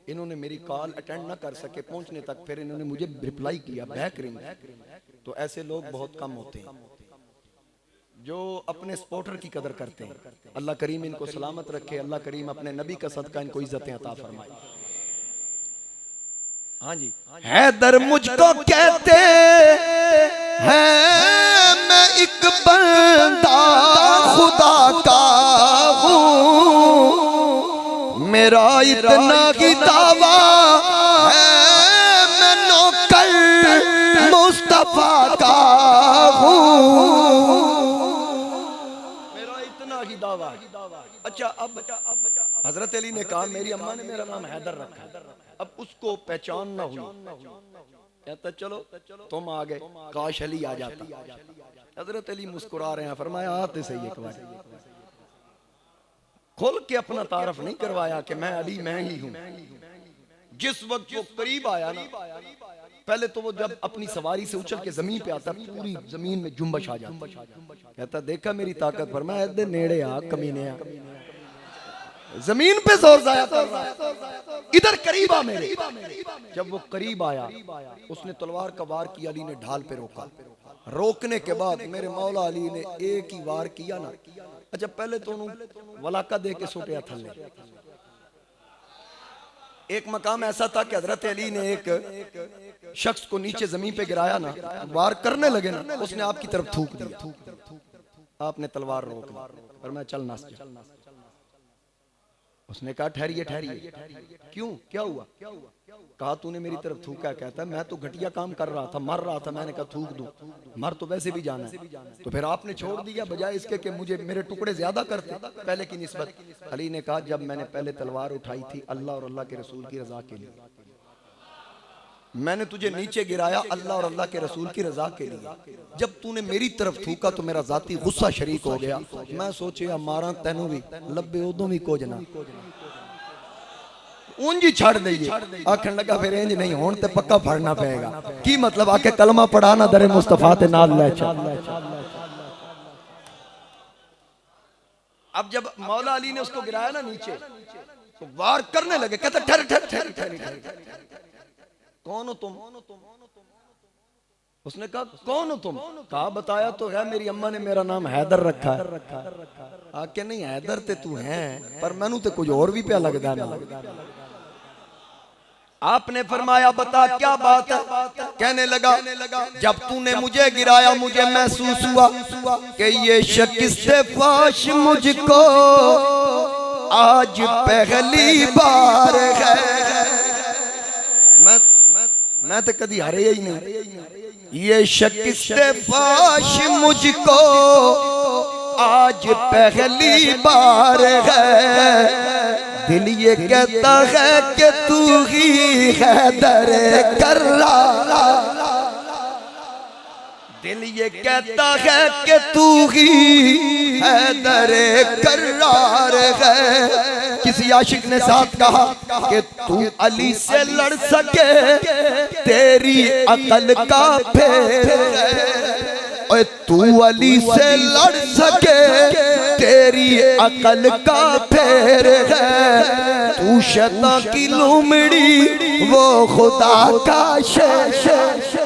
इन्होंने मेरी कॉल अटेंड ना कर सके पहुंचने तक, फिर इन्होंने मुझे रिप्लाई किया बैक रिंग। तो ऐसे लोग बहुत कम होते हैं जो अपने सपोर्टर की कदर करते हैं। अल्लाह करीम इनको सलामत रखे, अल्लाह करीम अपने नबी का सदका इनको इज्जतें अता फरमाए। हाँ जी, हैदर मुझको कहते हैं, मैं एक बंदा खुदा का हूँ, मेरा इतना ही दावा अच्छा अब हजरत अली ने कहा मेरी अम्मा ने मेरा नाम हैदर रखा, अब उसको पहचान ना हुई। कहता चलो तुम आ गए, काश अली आ जाता। हजरत अली मुस्कुरा रहे हैं, फरमाया आते सही एक बार, खुल के अपना तारफ नहीं करवाया कि मैं अली मैं ही हूं। जिस वक्त वो करीब आया ना, पहले तो वो जब अपनी सवारी से उछल के जमीन पे आता पूरी जमीन में जुम्बश आ जाती। कहता देखा मेरी ताकत, फरमाया इधर नेड़े आ कमीने आ, जमीन पे जोर जाया कर रहा है, इधर करीब आ मेरे। जब वो करीब आया उसने तलवार का वार किया, अली ने ढाल पे रोका। रोकने के बाद मेरे मौला अली ने एक ही वार किया ना। अच्छा पहले तो वलाका दे के सुटिया थले। एक मकाम ऐसा था कि हजरत अली ने एक शख्स को नीचे जमीन पे गिराया ना, वार करने लगे ना, उसने आपकी तरफ थूक दिया। आपने तलवार रोक ली और मैं चल नास। उसने कहा ठहरिए ठहरिए, क्यों क्या हुआ? कहा तूने मेरी तरफ थूका। कहता मैं तो घटिया काम कर रहा था, मर रहा था, मैंने कहा थूक दूं, मर तो वैसे भी जाना है, तो फिर आपने छोड़ दिया बजाय इसके कि मुझे मेरे टुकड़े ज्यादा करते पहले की निस्बत। अली ने कहा जब मैंने पहले तलवार उठाई थी अल्लाह और अल्लाह के रसूल की रजा के लिए, मैंने तुझे नीचे गिराया अल्लाह और अल्लाह के रसूल की रजा के लिए। जब तूने मेरी तरफ थूका तो मेरा जाती गुस्सा शरीक हो गया। मैं सोचे मारा तेनू भी लब्बे उदों भी कुछ ना उंज ही छड़ दईए। आखन लगा फिर इंज नहीं होन ते पक्का फड़ना पड़ेगा। की मतलब आके कलमा पढ़ाना दरे मुस्तफा ते नाल ले चल। अब जब मौला अली ने उसको गिराया ना नीचे तो वार करने लगे। कहता ठहर ठहर ठहर ठहर, कौन हो तुम? उसने कहा कौन हो तुम? कहा बताया तो है, मेरी अम्मा ने मेरा नाम हैदर रखा है। आके नहीं हैदर ते तू है, पर मैनू तो कुछ और भी पिया लगता ना। आपने फरमाया बता क्या बात है? कहने लगा जब तूने मुझे गिराया मुझे महसूस हुआ कि ये शिकस्ते फाश मुझको आज पहली बार है। मैं तो कभी हारे ही नहीं। ये शिकस्ते फाश मुझको आज पहली बार है। दिल ये कहता है कि तू ही हैदर कर्रा, दिल ये कहता है कि तू ही हैदर कर्रार है। किसी आशिक ने साथ कहा कि तू अली से लड़ सके तेरी अकल का फेर है। और तू अली से लड़ सके तेरी अकल का फेर है। तू शैतान की लूमड़ी वो खुदा का शेर,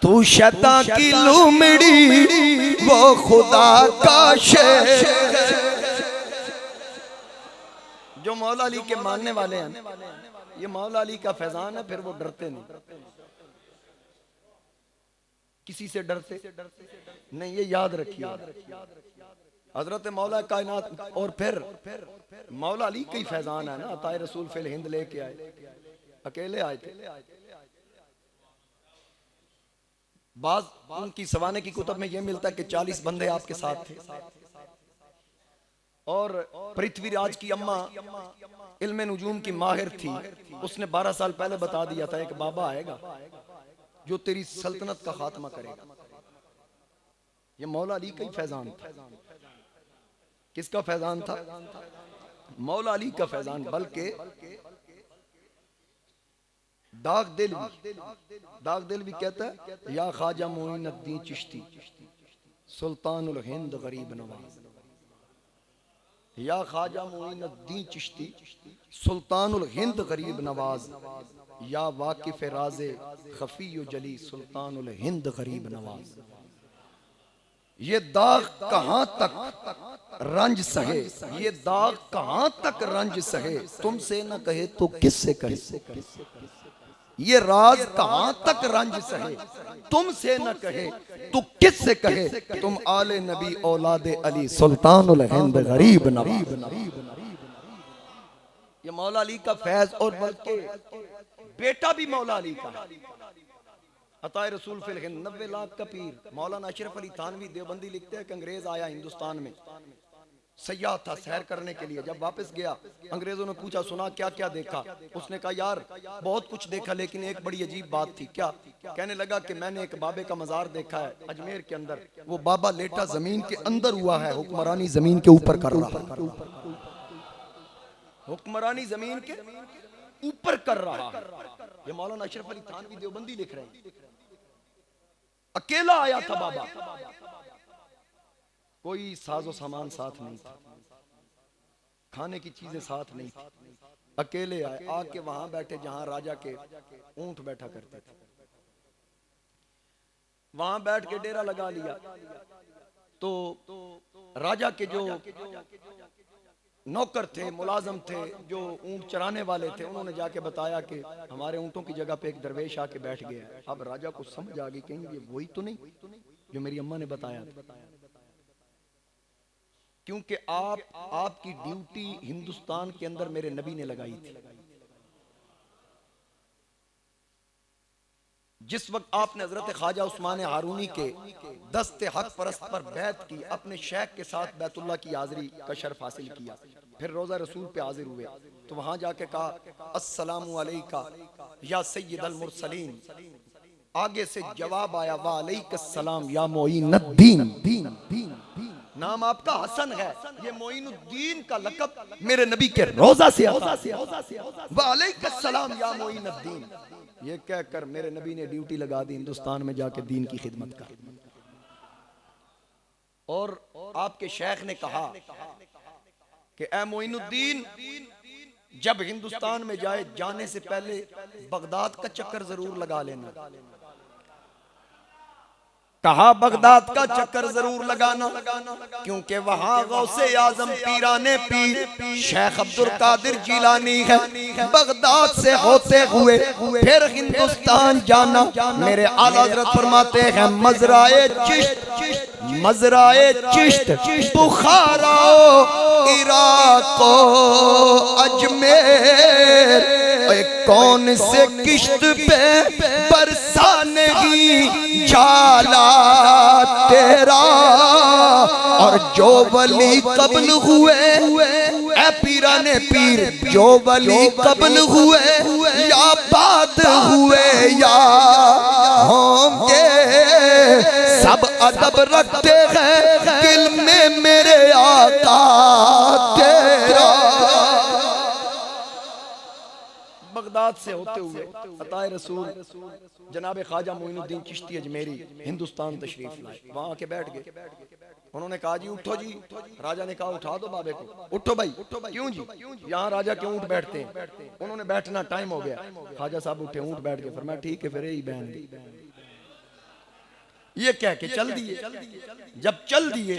तू शैतान की लूमड़ी वो खुदा का शेर। जो मौला अली के मानने वाले हैं, ये मौला अली का फैजान है, फिर वो डरते नहीं, किसी से डरते नहीं, ये याद रखिए। हजरत मौला कायनात और फिर मौला अली का ही फैजान है ना। अताए रसूल फिल हिंद लेके आए, अकेले आए थे। बाज उनकी सवाने की कुतब में यह मिलता है कि 40 बंदे आपके साथ थे। और पृथ्वीराज की अम्मा इल्म नुजूम की माहिर थी, उसने 12 साल पहले बता दिया था एक बाबा आएगा जो तेरी सल्तनत का खात्मा करेगा। ये मौला अली का ही फैजान था। किसका फैजान था? मौला अली का फैजान। बल्कि दाग दिल भी कहता है या ख्वाजा मोइनुद्दीन चिश्ती सुल्तानुल हिंद गरीब नवाज, या ख्वाजा मोइनुद्दीन चिश्ती सुल्तानुल हिंद गरीब नवाज, या वाकिफ राज़े खफी जली सुल्तानुल हिंद गरीब नवाज। ये दाग कहां तक रंज सहे, ये दाग कहां तक रंज सहे, तुमसे न कहे तो किससे कहे। ये राज कहां तक रंज सहे, तुमसे न कहे तो किससे कहे। तुम आले नबी औलादे अली सुल्तानुल हिंद गरीब नवाज। ये मौला अली का फैज। और बल्कि बेटा भी मौला अली का, अताए रसूल फिल हिंद 90 लाख का पीर मौलाना अशरफ अली थानवी देवबंदी लिखते हैं कि अंग्रेज आया हिंदुस्तान में, सयाह था सैर करने के लिए। जब वापस गया अंग्रेजों ने पूछा सुना क्या क्या देखा? उसने कहा यार बहुत कुछ देखा लेकिन एक बड़ी अजीब बात थी। क्या? कहने लगा कि मैंने एक बाबे का मजार देखा है अजमेर के अंदर। वो बाबा लेटा जमीन के अंदर हुआ है, हुक्मरानी जमीन के ऊपर कर रहा है, हुक्मरानी जमीन के ऊपर कर रहा है। ये मौलाना अशरफ अली थानवी देवबंदी लिख रहे हैं। अकेला आया था बाबा, कोई साजो सामान साथ नहीं था, खाने की चीजें साथ नहीं थी, अकेले आए। आके वहां बैठे जहां राजा के ऊंट बैठा करते थे, वहां बैठ के डेरा लगा लिया। तो राजा के जो नौकर थे, मुलाजम थे, जो ऊंट चराने वाले थे, उन्होंने जाके बताया कि हमारे ऊंटों की जगह पे एक दरवेश आके बैठ गया है। अब राजा को समझ आ गई कहीं ये वही तो नहीं जो मेरी अम्मा ने बताया था, क्योंकि आपकी ड्यूटी हिंदुस्तान के अंदर मेरे नबी ने लगाई थी। जिस वक्त आपने हजरत ख्वाजा उस्मान हारूनी के दस्ते हक परस्त पर बैत की, अपने शेख के साथ बैतुल्लाह की हाजिरी का शर्फ हासिल किया, फिर रोजा रसूल पे हाजिर हुए, तो वहां जाके कहा अस्सलामु अलैका या सय्यदल मुरसलीन। आगे से जवाब आया वा अलैकस्सलाम या मोइनुद्दीन। नाम आपका हसन है, ये मोइनुद्दीन का लक़ब मेरे नबी के रोजा से आता है। वा अलैकस्सलाम या मोइनुद्दीन। ये कहकर मेरे नबी ने ड्यूटी लगा दी हिंदुस्तान में जाके दीन की खिदमत का। और आपके शेख ने कहा कि ए मोइनुद्दीन, जब हिंदुस्तान में जाने से पहले बगदाद का चक्कर जरूर लगा लेना। कहा बगदाद का चक्कर जरूर लगाना, क्योंकि वहां गौसे आजम पीराने पीर शेख अब्दुल कादिर जिलानी है। बगदाद से होते हुए फिर हिंदुस्तान जाना। मेरे आला हज़रत फरमाते हैं मजराए चिश्त बुखारा इराक अजमेर, कौन से किश्त पे बरसा नहीं जाला तेरा। और जो वली कबल हुए ए पीराने पीर, जो वली कबल हुए या बाद हुए या होंगे, सब अदब रखते हैं दिल में मेरे आका तेरा। बगदाद से होते हुए अताए रसूल जनाब ख्वाजा मोइनुद्दीन चिश्ती अजमेरी हिंदुस्तान तशरीफ लाए। वहां आके बैठ गए। उन्होंने कहा जी उठो जी। राजा ने कहा उठा दो बाबे को। उठो भाई। क्यों जी? यहाँ राजा के ऊंट बैठते हैं। उन्होंने बैठना टाइम हो गया। ख्वाजा साहब उठे, ऊंट बैठ गए। फरमाया ठीक है फिर यही बहन दी। ये कह के चल दिए। जब चल दिए,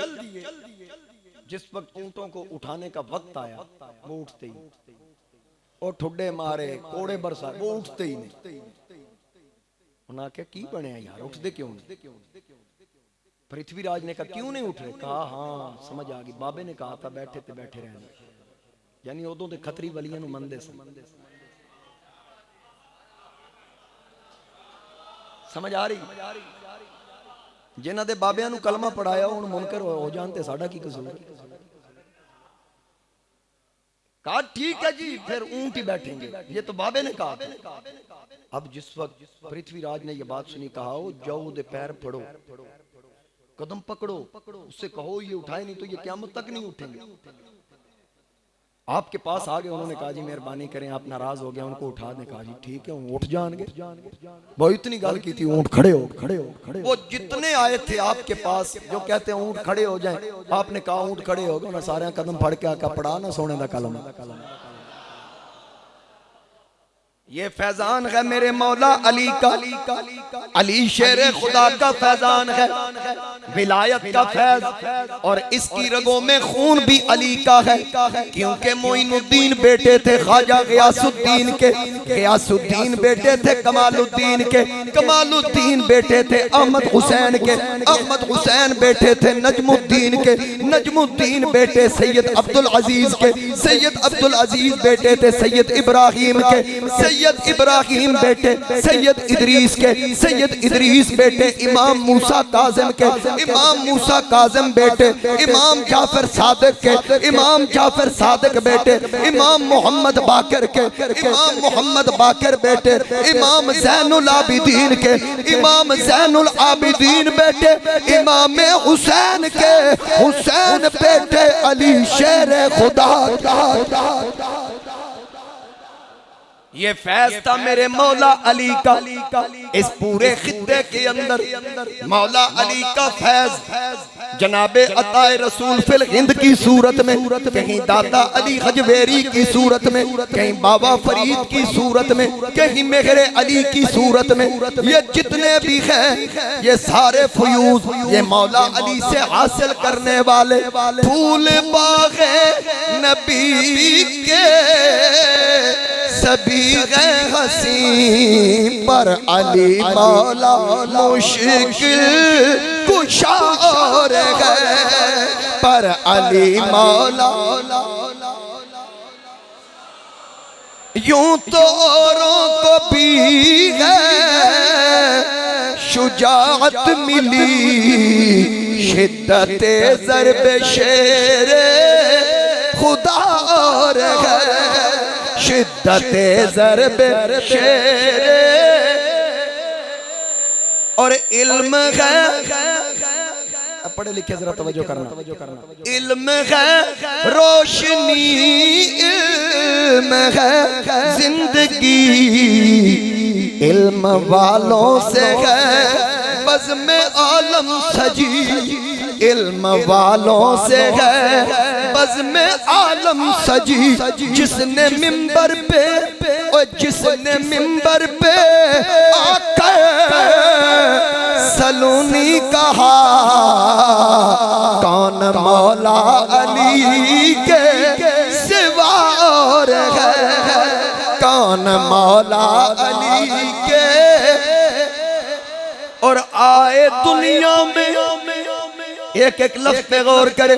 जिस वक्त ऊंटों को उठाने का वक्त आया, वो उठते ही और ठुड्डे मारे, कोड़े बरसा, वो उठते ही नहीं। उन्होंने कहा की बने यार, उठते क्यों नहीं? पृथ्वीराज ने कहा क्यों नहीं उठ रहे? कहा हाँ समझ आ गई, बाबे ने कहा था बैठे थे बैठे रहने, यानी उदों ते खतरी वलियां नूं मनदे सन। समझ आ रही? जिन्हां दे बाबियां नूं कलमा पढ़ाया हुण मुनकर हो जान ते साडा की कसूर? कहा ठीक है जी फिर ऊंट ही बैठेंगे, ये तो बाबे ने कहा था। अब जिस वक्त पृथ्वीराज ने ये बात सुनी, कहा जाओ दे पैर पड़ो, कदम पकड़ो, उससे कहो ये उठाए नहीं तो ये क़यामत तक नहीं उठेंगे। आपके पास आ गए। उन्होंने कहा जी मेहरबानी करें, आप नाराज हो गया, उनको उठा दें। कहा जी ठीक है उठ जाएंगे। वो इतनी गाल की थी, ऊंट खड़े हो खड़े हो खड़े। वो जितने आए थे आपके पास जो कहते हैं ऊंट खड़े हो जाएं, आपने कहा ऊंट खड़े हो गए। उन्हें सारे कदम फड़ के आका पड़ा ना सोने का कलम। ये फैजान है मेरे मौला अली का, अली शेर खुदा का फैजान है, विलायत का फैज, और इसकी रगों में खून भी अली का है। क्योंकि मोइनुद्दीन बेटे थे ख्वाजा गियासुद्दीन के, गियासुद्दीन बेटे थे कमालुद्दीन के, कमालुद्दीन बेटे थे अहमद हुसैन के, अहमद हुसैन बेटे थे नजमुद्दीन के, नजमुद्दीन बेटे सैयद अब्दुल अजीज के, सैयद अब्दुल अजीज बेटे थे सैयद इब्राहिम के, सैयद इब्राहिम बेटे सैयद इदरीस के, सैयद इदरीस बेटे इमाम मूसा काज़िम के, इमाम मूसा काज़िम बेटे इमाम जाफर सादिक के, इमाम जाफर सादिक बेटे इमाम मोहम्मद बाकर के, इमाम मोहम्मद बाकर बेटे इमाम ज़ैनुल आबिदीन के, इमाम ज़ैनुल आबिदीन बेटे इमाम हुसैन के, हुसैन बेटे अली शेर खुदा। ये फैज था मेरे मौला अली का, इस पूरे खित्ते के अंदर मौला अली का फैज जनाबे अताए रसूल फिल हिंद की सूरत में, कहीं दादा अली हजवेरी की सूरत में, कहीं बाबा फरीद की सूरत में, कहीं मेहरे अली की सूरत में। ये जितने भी हैं ये सारे फयूज ये मौला अली से हासिल करने वाले फूल बाग़े नबी के सभी गए हसी पर अली मौला मुश्किल कुशा और गए पर अली मौला। यूं तो औरों को भी है शुजाअत मिली शिद्दत ज़रब शेर खुदा और है शिद्दत ज़रब शेर और इल्म है। पढ़े लिखे जरा तवज्जो करना। इल्म है रोशनी, इल्म है जिंदगी, इल्म वालों से है बज़्म आलम सजी, इल्म वालों से है बज़्म आलम सजी। जिसने मिंबर पे और जिसने मिंबर पे आकर सलूनी कहा कौन मौला अली के सिवा और है, कौन मौला अली के। और आए दुनिया में एक एक लफ्ज़ पे गौर करे,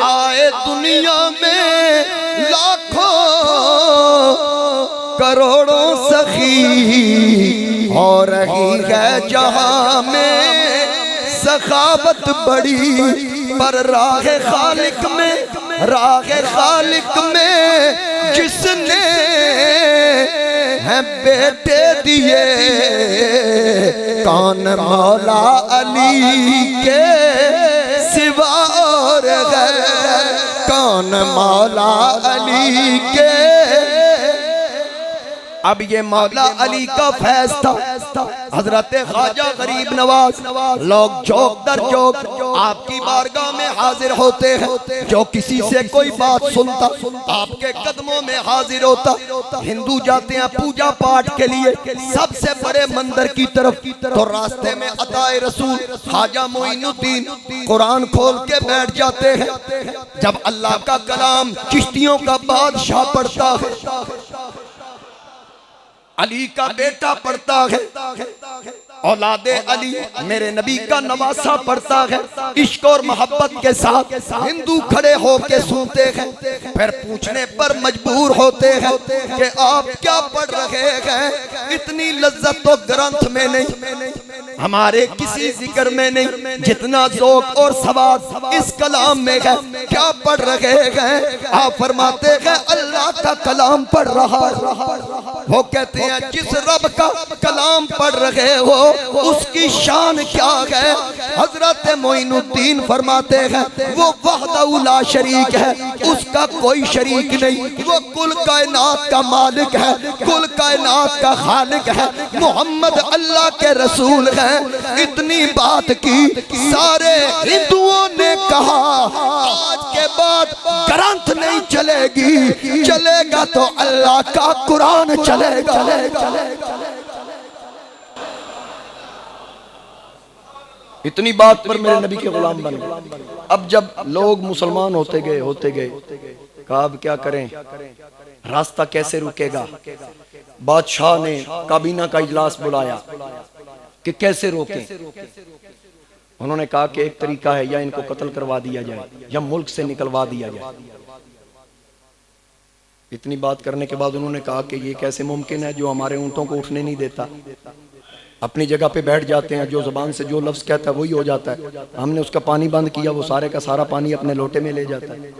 आए दुनिया में लाखों करोड़ों सखी हो रही है जहां में सखावत बड़ी, पर राह खालिक में, राह खालिक में जिसने हैं बेटे दिए कौन मौला अली के सिवा और है, कौन मौला अली के। अब ये मौला अली का फैज था। हजरत ख्वाजा गरीब नवाज लोग जोक दर जोक आपकी बारगाह में हाजिर होते हैं। जो किसी से कोई बात सुनता आपके कदमों में हाजिर होता। हिंदू जाते हैं पूजा पाठ के लिए सबसे बड़े मंदिर की तरफ, तो रास्ते में अताए रसूल ख्वाजा मोइनुद्दीन कुरान खोल के बैठ जाते हैं। जब अल्लाह का कलाम चिश्तियों का बादशाह पढ़ता है, अली का बेटा पढ़ता है, औलादे अली मेरे नबी का नवासा पढ़ता है, इश्क और मोहब्बत के साथ हिंदू खड़े होके सुनते हैं। फिर पूछने पर मजबूर होते हैं कि आप क्या पढ़ रहे हैं। इतनी लज्जत तो ग्रंथ में नहीं, हमारे किसी जिक्र में नहीं, जितना ज़ौक़ और सवाब इस कलाम में है। क्या पढ़ रहे हैं? आप फरमाते हैं अल्लाह का कलाम पढ़ रहा है। वो कहते हैं जिस रब का कलाम पढ़ रहे हो उसकी शान क्या है। हजरत मोइनुद्दीन फरमाते हैं वो वहदहु ला शरीक है, उसका कोई शरीक नहीं। वो कुल कायनात का मालिक है, कुल कायनात का खालिक है। मोहम्मद अल्लाह के रसूल हैं। इतनी बात की सारे हिंदुओं ने कहा आज के बाद ग्रंथ नहीं चलेगी, चलेगा तो अल्लाह का कुरान चलेगा। इतनी बात पर मेरे नबी के गुलाम बन गए। अब जब लोग मुसलमान होते गए कहा अब क्या करें, रास्ता कैसे रुकेगा। बादशाह ने काबीना का इजलास बुलाया कि कैसे रोकें। उन्होंने कहा कि एक तरीका है, या इनको कत्ल करवा दिया जाए या मुल्क से निकलवा दिया जाए। इतनी बात करने के बाद उन्होंने कहा कि ये कैसे मुमकिन है जो हमारे ऊँटों को उठने नहीं देता, अपनी जगह पे बैठ जाते हैं, जो ज़बान से जो लफ्ज़ कहता है वही हो जाता है। हमने उसका पानी बंद किया, वो सारे का सारा पानी अपने लोटे में ले जाता है।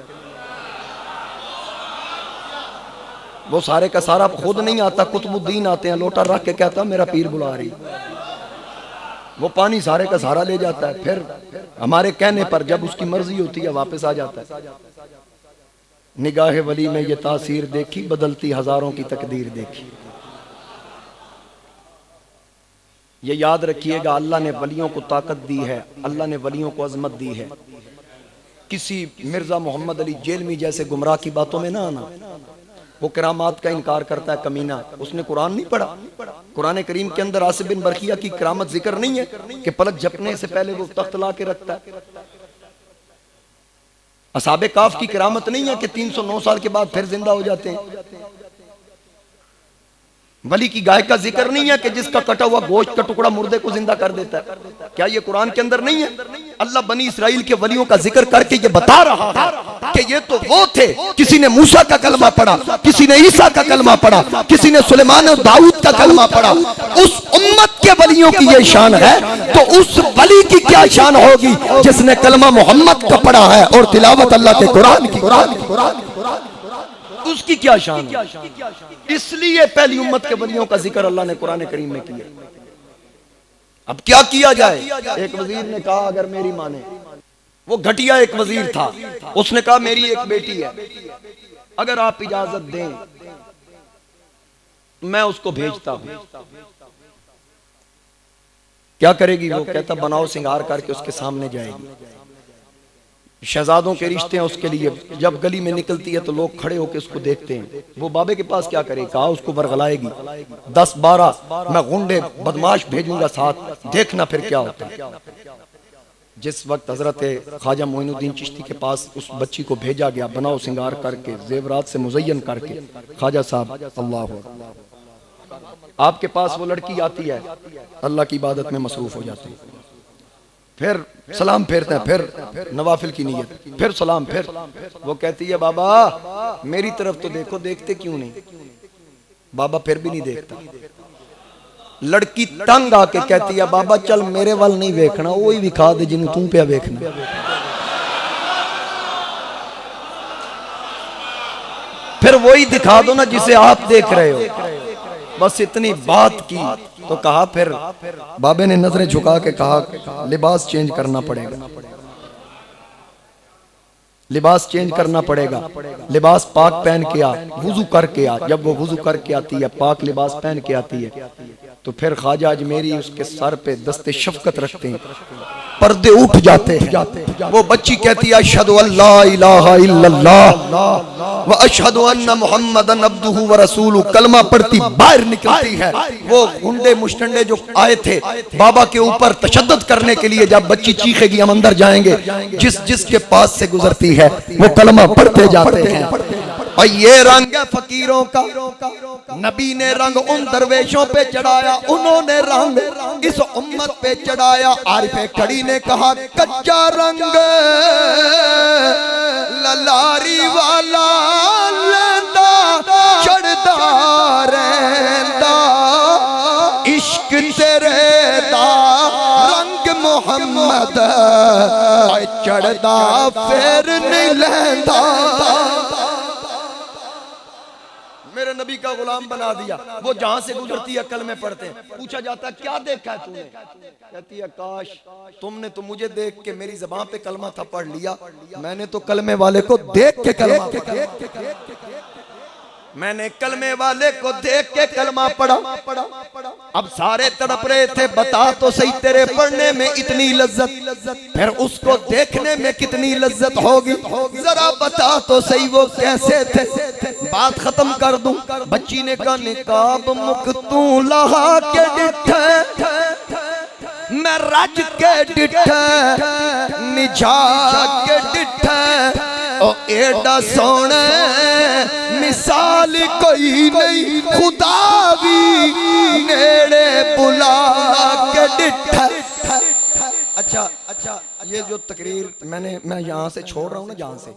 वो सारे का सारा खुद नहीं आता, कुतुबुद्दीन आते हैं, लोटा रख के कहता मेरा पीर बुला रही, वो पानी सारे का सारा ले जाता है। फिर हमारे कहने पर जब उसकी मर्जी होती है वापस आ जाता है। निगाह वली में ये तासीर देखी, बदलती हजारों की तकदीर देखी। ये याद रखिएगा, अल्लाह ने वलियों को ताकत दी है, अल्लाह ने वलियों को अजमत दी है। किसी मिर्जा मोहम्मद अली जेलमी जैसे गुमराह की बातों में ना आना। वो करामात का इनकार करता है कमीना, उसने कुरान नहीं पढ़ा। कुरान करीम के अंदर आसिफ बिन बरकिया की करामत जिक्र नहीं है कि पलक झपकने से पहले वो तख्त ला के रखता है। असहाबे काफ की करामत नहीं है कि 309 साल के बाद फिर जिंदा हो जाते हैं। वली की गाय का जिक्र नहीं है कि जिसका कटा हुआ गोश्त का टुकड़ा मुर्दे को जिंदा कर देता है। क्या ये कुरान के अंदर नहीं है? अल्लाह बनी इसराइल के वलियों का जिक्र करके ये बता रहा है कि ये तो वो थे, किसी ने मूसा का कलमा पढ़ा, किसी ने ईसा का कलमा पढ़ा, किसी ने सुलेमान और दाऊद का कलमा पढ़ा। उस उम्मत के वलियों की ये शान है, तो उस वली की क्या शान होगी जिसने कलमा मोहम्मद का पढ़ा है और तिलावत अल्लाह के कुरान की, उसकी क्या शान है? इसलिए पहली उम्मत के वलियों का जिक्र अल्लाह ने कुरान करीम में किया। अब क्या किया जाए? एक वजीर ने कहा अगर मेरी माने, वो घटिया एक वजीर था, उसने कहा मेरी एक बेटी है, अगर आप इजाजत दें मैं उसको भेजता हूं। क्या करेगी वो? कहता बनाओ सिंगार करके उसके सामने जाएगी। शहजादों के रिश्ते हैं उसके लिए, जब गली में निकलती है तो लोग खड़े होकर उसको देखते हैं। वो बाबे के पास क्या करे? कहा उसको बरगलाएगी, 10-12 मैं गुंडे बदमाश भेजूंगा साथ, देखना फिर क्या होता है। जिस वक्त हजरत ख्वाजा मोइनुद्दीन चिश्ती के पास उस बच्ची को भेजा गया, बनाओ सिंगार करके, जेवरात से मुज़य्यन करके, ख्वाजा साहब अल्लाह आपके पास वो लड़की आती है, अल्लाह की इबादत में मसरूफ हो जाती है, फिर सलाम फेरते हैं, फिर नवाफिल की नीयत, फिर सलाम, फिर वो कहती है बाबा मेरी तरफ तो देखो, देखते क्यों नहीं? बाबा फिर भी नहीं देखता। लड़की तंग आके कहती है बाबा चल मेरे वाल नहीं देखना, वही विखा दे जिन्हें तू पे देखना। फिर वही दिखा दो ना जिसे आप देख रहे हो। बस इतनी बात की तो कहा, फिर बाबे ने नजरें झुका के कहा लिबास चेंज करना पड़ेगा, लिबास चेंज करना पड़ेगा, लिबास पाक पहन के आ, वुजू करके आ। जब वो वुजू करके आती है, पाक लिबास पहन के आती है, तो फिर ख्वाजा अजमेरी उसके सर पे दस्ते शफकत रखते हैं, पर्दे उठ जाते हैं। वो बच्ची कहती है अशहदु अल्ला इलाहा इल्लल्लाह व अशहदु अन्ना मुहम्मदन अब्दुहु व रसूलुहु, कलमा पढ़ती बाहर निकलती है। वो गुंडे मुश्तंडे जो आए थे बाबा के ऊपर तशद्दुद करने के लिए, जब बच्ची चीखेगी हम अंदर जाएंगे, जिस जिसके पास से गुजरती है वो कलमा पढ़ते जाते हैं। और ये रंग है फकीरों का, नबी ने रंग उन दरवेशों पे चढ़ाया, उन्होंने रंग इस उम्मत पे चढ़ाया। आरिफे खड़ी ने कहा कच्चा रंग ललारी वाला लेंदा चढ़दा रहंदा, इश्क तेरे दा रंग मोहम्मद चढ़दा फिर नहीं लेंदा। मेरे नबी का गुलाम बना दिया। वो जहां से गुजरती है कलमे पढ़ते हैं, पूछा जाता है क्या देखा है तूने? कहती है काश तुमने तो मुझे देख के मेरी ज़बान पे कलमा था पढ़ लिया, मैंने तो कलमे वाले को देख के कलमा पढ़ा, मैंने कलमे वाले को देख के कलमा पढ़ा। अब सारे तड़प रहे थे बता तो सही तेरे पढ़ने में इतनी लज्जत, फिर उसको देखने में कितनी लज्जत होगी, जरा बता तो सही वो कैसे थे। बात खत्म कर दूं, बच्ची ने कहा निकाब मुख तू लहा के डिठे, मैं रज के डिठे निझा के डिठे, ओ एडा सोने मिसाल कोई नहीं, खुदा भी नेड़े बुला के डिठा। अच्छा, ये जो तकरीर मैं यहाँ से छोड़ रहा हूँ ना, जहाँ से